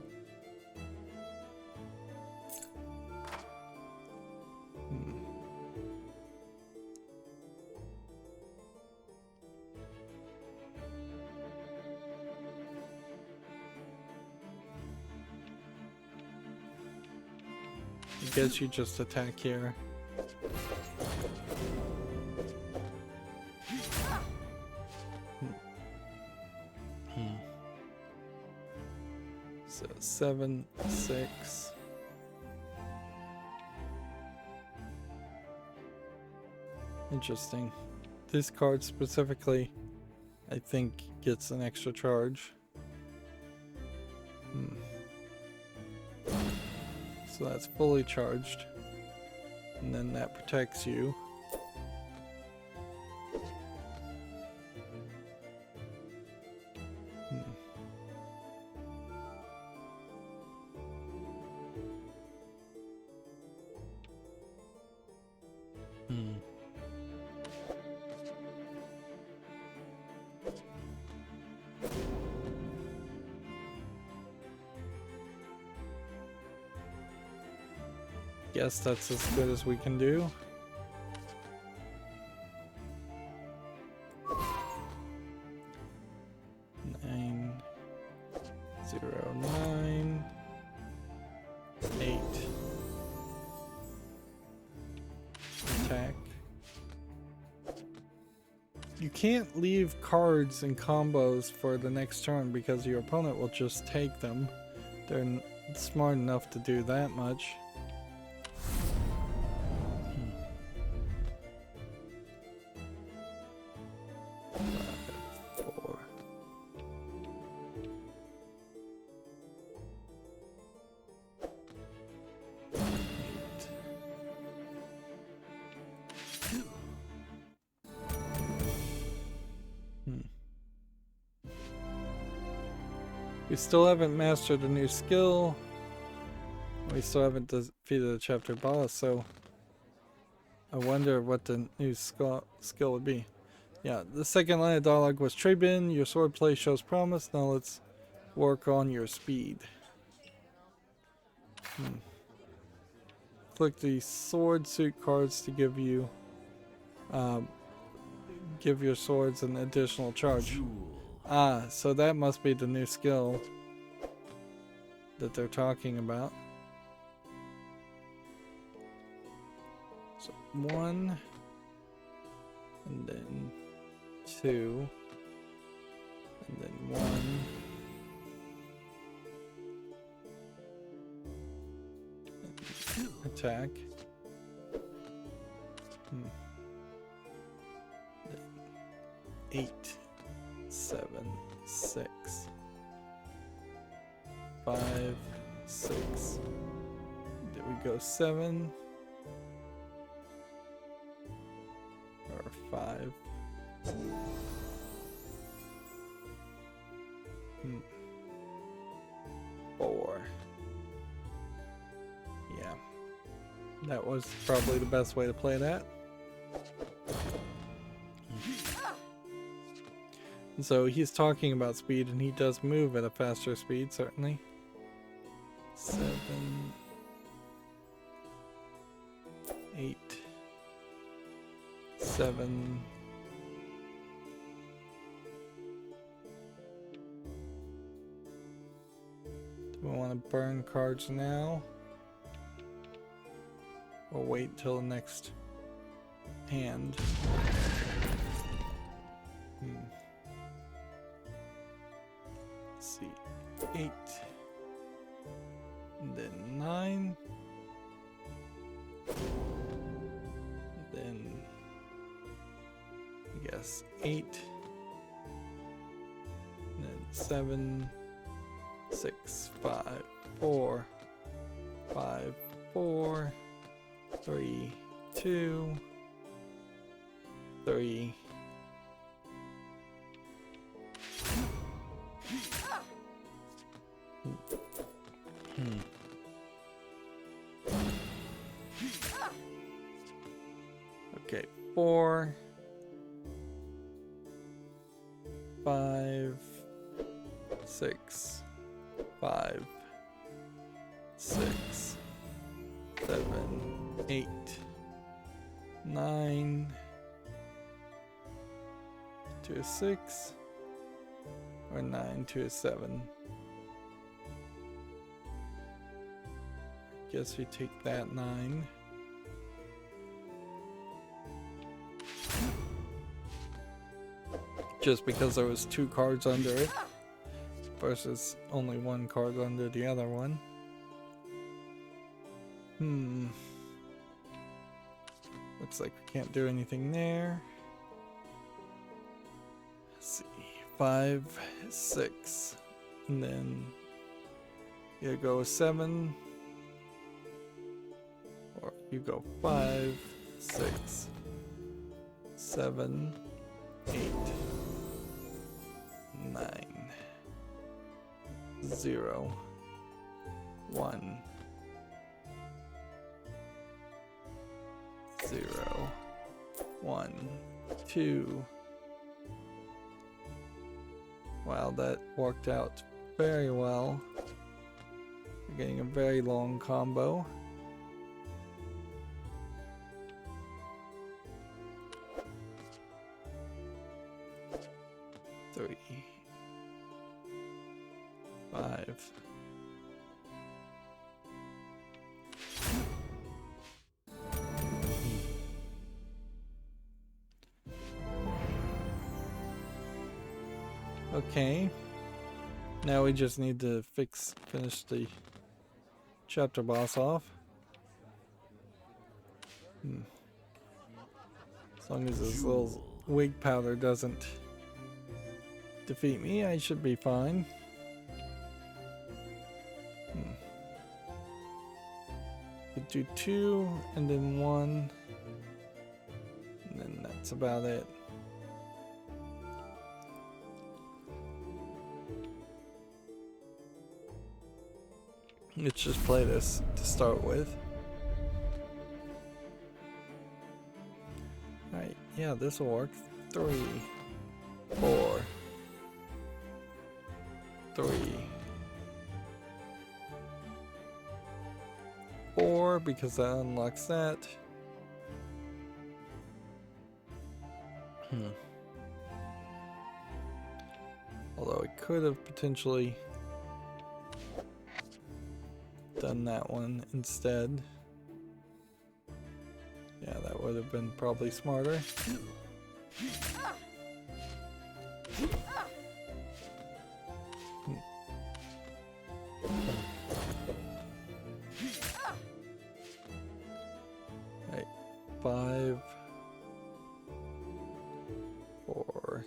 I guess you just attack here. So 7, 6. Interesting. This card specifically, I think, gets an extra charge. So that's fully charged. And then that protects you. Hmm. Guess that's as good as we can do. Nine, 0, 9, 8. Attack. You can't leave cards and combos for the next turn because your opponent will just take them. They're smart enough to do that much. We still haven't mastered a new skill. We still haven't defeated a chapter boss, so I wonder what the new skill would be. Yeah, the second line of dialogue was Trabin, your swordplay shows promise. Now let's work on your speed. Click the sword suit cards to give you give your swords an additional charge. Ah, so that must be the new skill that they're talking about. So 1, and then 2, and then 1, and attack. Then 8, 7, 6, 5, 6. There we go. 7 or 5. 4. Yeah, that was probably the best way to play that. So he's talking about speed, and he does move at a faster speed, certainly. 7, 8, 7. Do we want to burn cards now? Or wait till the next hand? Let's see. 8. And then 9. Then I guess 8. And then 7, 6, 5, 4, 5, 4, 3, 2, 3. Okay, 4, 5, 6, 5, 6, 7, 8, 9, to a 6, or 9 to a 7. Guess we take that 9. Just because there was 2 cards under it versus only 1 card under the other one. Looks like we can't do anything there. Let's see. 5, 6. And then you go 7. Or you go 5, 6, 7, 8, 9, 0, 1, 0, 1, 2. Wow, that worked out very well. We're getting a very long combo. Three, 5. Okay. Now we just need to finish the chapter boss off. As long as this little wig powder doesn't defeat me, I should be fine. Could do 2 and then 1, and then that's about it. Let's just play this to start with. Alright, yeah, this will work. 3, 4, 3, 4, because that unlocks that. Although it could have potentially done that one instead. Yeah, that would have been probably smarter. Right, 5, 4.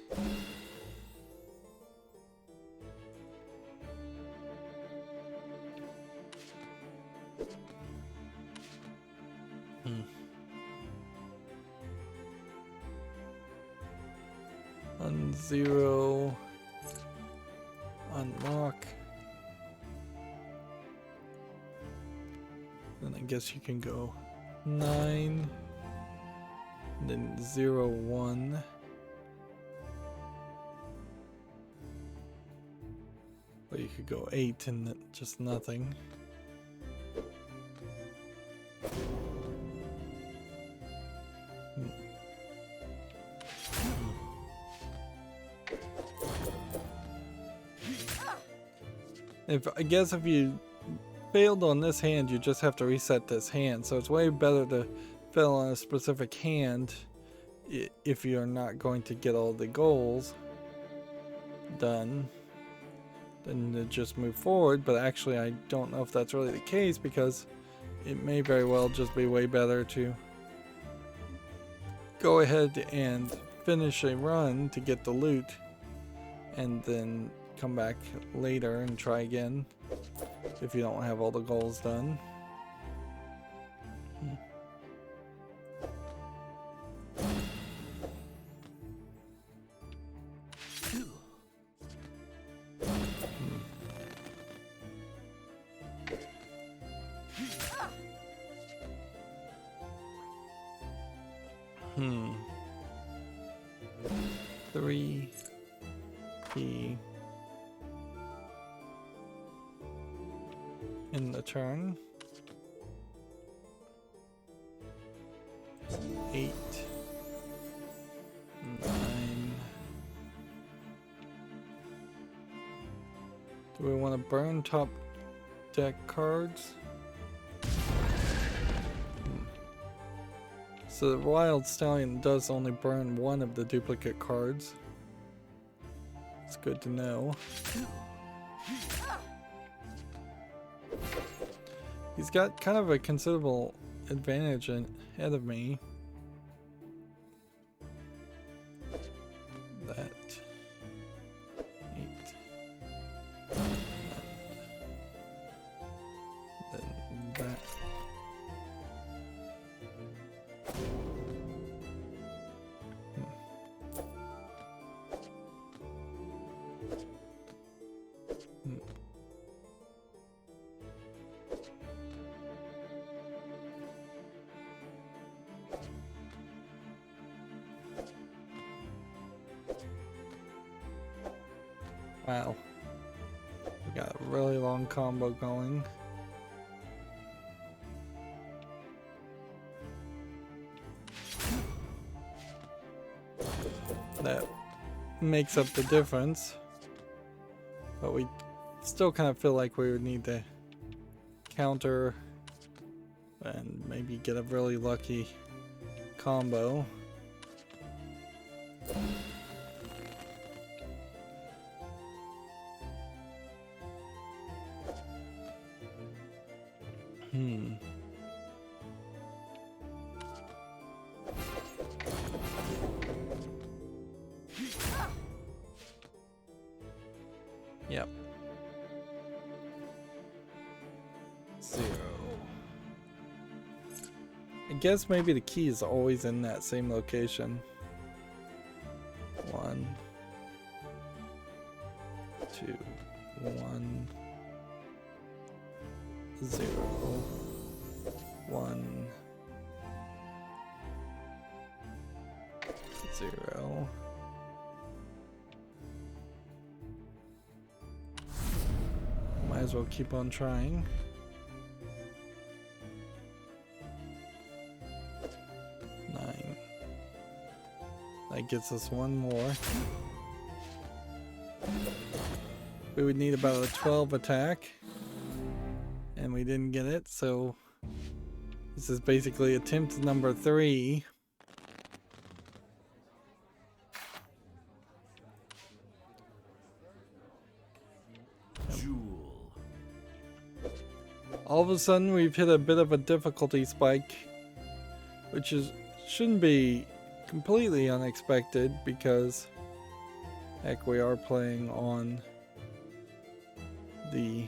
On 0, unlock. Then I guess you can go 9, and then 0, 1. Or you could go 8 and just nothing. I guess if you failed on this hand, you just have to reset this hand. So it's way better to fail on a specific hand if you're not going to get all the goals done, than to just move forward. But actually, I don't know if that's really the case, because it may very well just be way better to go ahead and finish a run to get the loot, and then come back later and try again if you don't have all the goals done. Three P in the turn. 8, 9. Do we want to burn top deck cards? So the Wild Stallion does only burn one of the duplicate cards. It's good to know. He's got kind of a considerable advantage ahead of me. That 8. Then that. Wow. We got a really long combo going. That makes up the difference. But we still kind of feel like we would need to counter and maybe get a really lucky combo. Yep. 0. I guess maybe the key is always in that same location. 1, 2, 1, 0, 1, 0. Might as well keep on trying. 9. That gets us one more. We would need about a 12 attack. And we didn't get it, so this is basically attempt number 3. All of a sudden we've hit a bit of a difficulty spike, which shouldn't be completely unexpected because heck, we are playing on the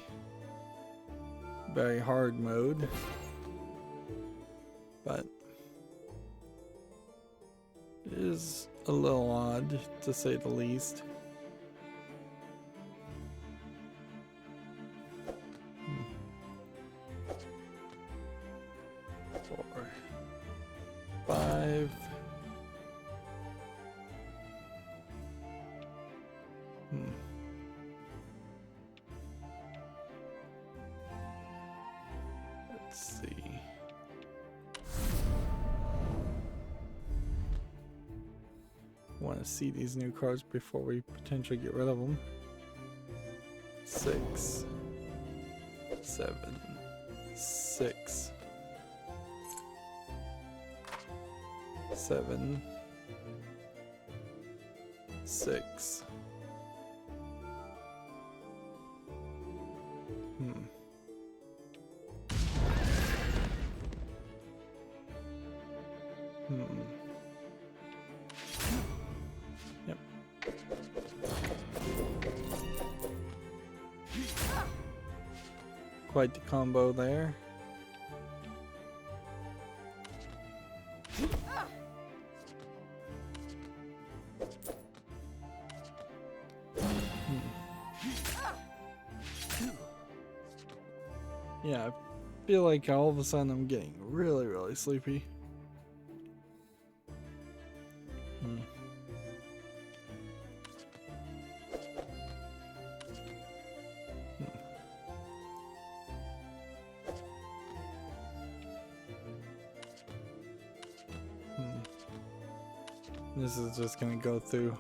very hard mode, but it is a little odd to say the least. 4, 5. Let's see. Want to see these new cards before we potentially get rid of them. 6, 7, 6, 7, 6. Yep. Quite the combo there. Yeah, I feel like all of a sudden I'm getting really, really sleepy. This is just gonna go through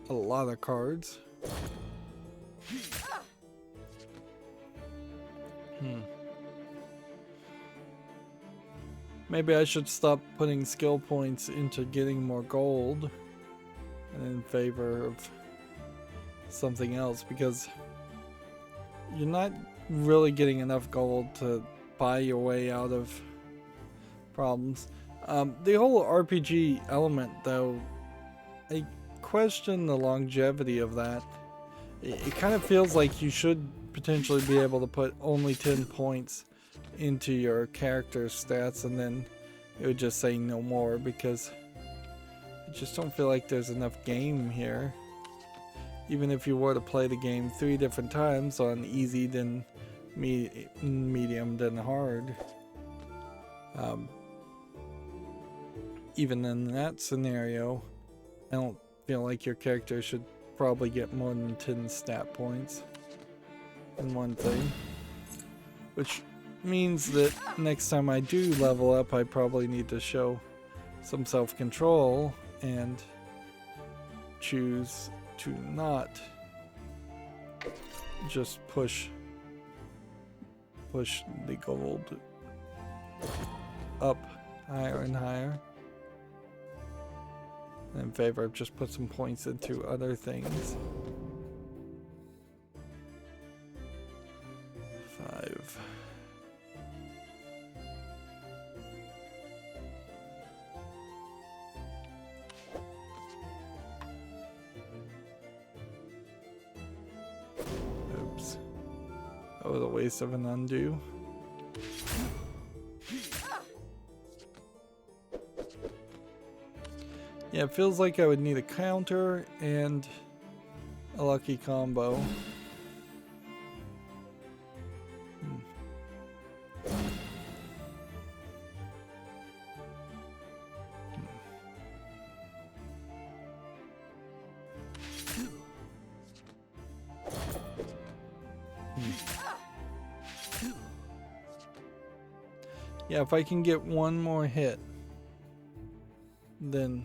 a lot of cards. Maybe I should stop putting skill points into getting more gold and in favor of something else, because you're not really getting enough gold to buy your way out of problems. The whole RPG element, though, I question the longevity of that. It kind of feels like you should potentially be able to put only 10 points into your character's stats and then it would just say no more, because I just don't feel like there's enough game here. Even if you were to play the game 3 different times on easy, then medium, then hard. Even in that scenario, I don't feel like your character should probably get more than 10 stat points in one thing. Which means that next time I do level up, I probably need to show some self-control and choose to not just push the gold up higher and higher in favor of just put some points into other things. 5. Oops. That was a waste of an undo. Yeah, it feels like I would need a counter and a lucky combo. Yeah, if I can get one more hit, then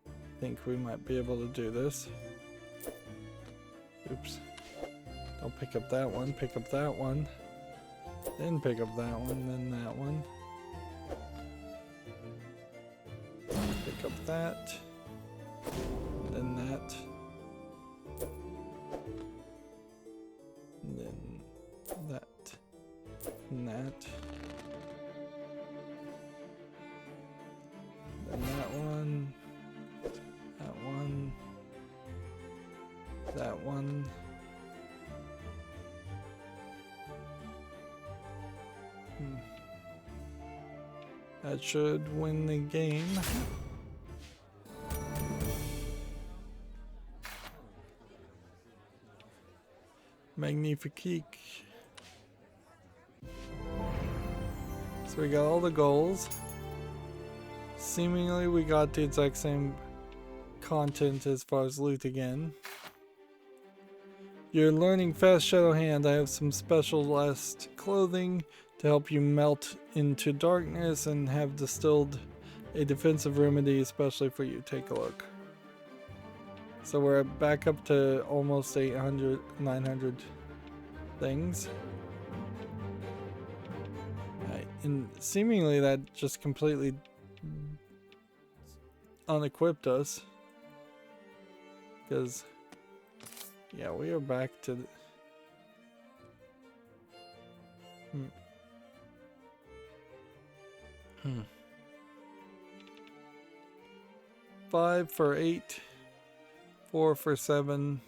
I think we might be able to do this. Oops. Don't pick up that one, pick up that one. Then pick up that one, then that one. Pick up that. Then that. Then that. And that. Then that one. That one. That one. That should win the game. Magnifique. So we got all the goals. Seemingly we got the exact same content as far as loot again. You're learning fast, Shadowhand. I have some specialized clothing to help you melt into darkness and have distilled a defensive remedy especially for you. Take a look. So we're back up to almost 800, 900 things. Right. And seemingly that just completely unequipped us. Because, yeah, we are back to the... 5 for 8, 4 for 7.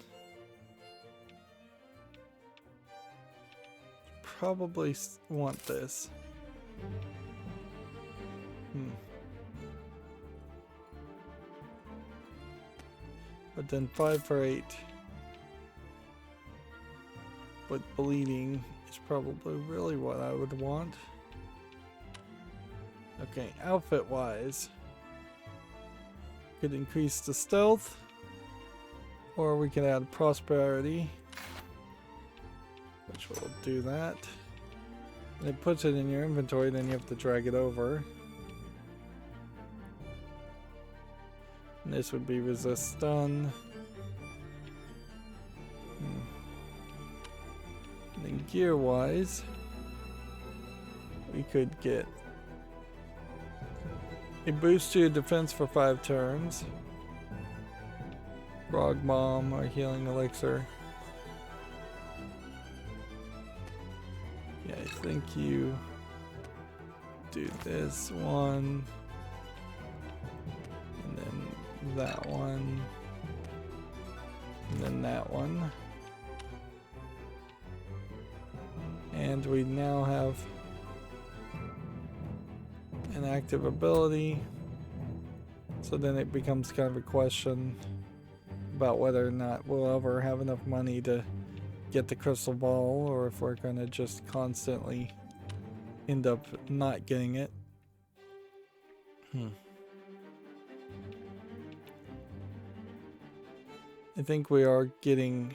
Probably want this. But then 5 for 8 with bleeding is probably really what I would want. Okay, outfit wise, could increase the stealth, or we can add prosperity, which will do that. And it puts it in your inventory, then you have to drag it over. And this would be resist stun. And then gear wise, we could get a boost to your defense for 5 turns. Frog bomb or healing elixir. Yeah, I think you do this one. And then that one. And then that one. And we now have an active ability, so then it becomes kind of a question about whether or not we'll ever have enough money to get the crystal ball, or if we're going to just constantly end up not getting it. I think we are getting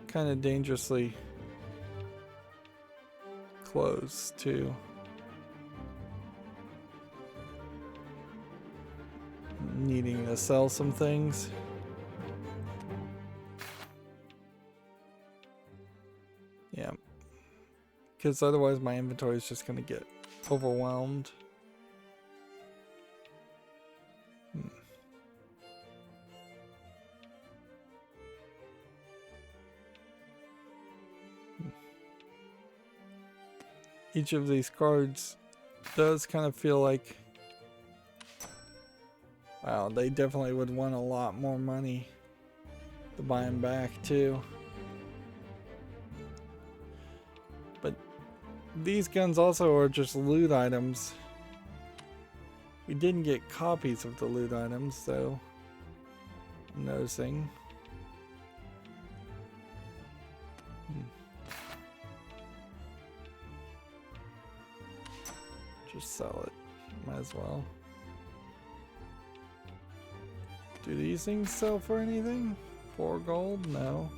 kind of dangerously close to needing to sell some things. Yeah, because otherwise my inventory is just going to get overwhelmed. Each of these cards does kind of feel like, wow, they definitely would want a lot more money to buy them back too. But these guns also are just loot items. We didn't get copies of the loot items, so I'm noticing. Just sell it. Might as well. Do these things sell for anything? 4 gold? No.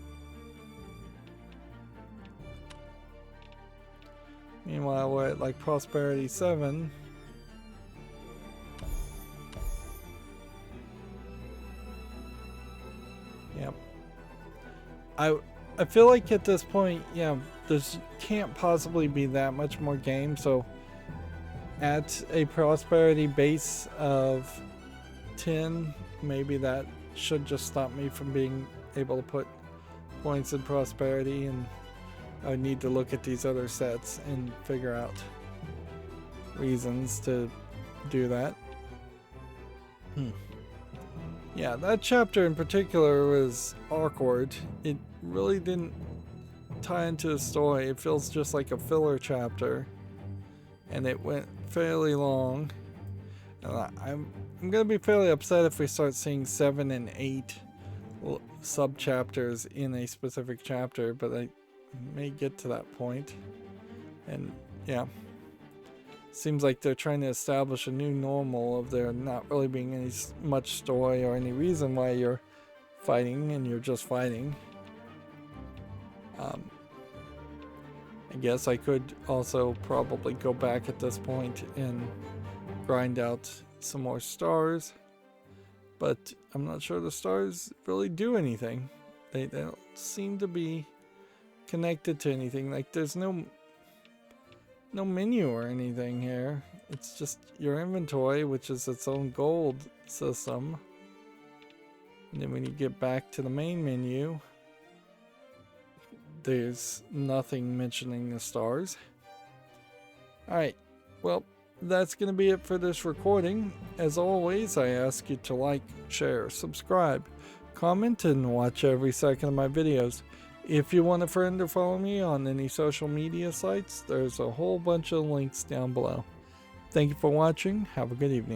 Meanwhile, we're at like prosperity 7. Yep. I feel like at this point, yeah, there's can't possibly be that much more game, so at a prosperity base of 10, maybe that should just stop me from being able to put points in prosperity, and I need to look at these other sets and figure out reasons to do that. Yeah, that chapter in particular was awkward. It really didn't tie into the story. It feels just like a filler chapter, and it went fairly long. And I'm gonna be fairly upset if we start seeing 7 and 8 sub chapters in a specific chapter, but I may get to that point. And yeah, seems like they're trying to establish a new normal of there not really being any much story or any reason why you're fighting, and you're just fighting. I guess I could also probably go back at this point and grind out some more stars, but I'm not sure the stars really do anything. They don't seem to be connected to anything. Like there's no menu or anything here. It's just your inventory, which is its own gold system. And then when you get back to the main menu, there's nothing mentioning the stars. Alright, well, that's going to be it for this recording. As always, I ask you to like, share, subscribe, comment, and watch every second of my videos. If you want a friend to follow me on any social media sites, there's a whole bunch of links down below. Thank you for watching. Have a good evening.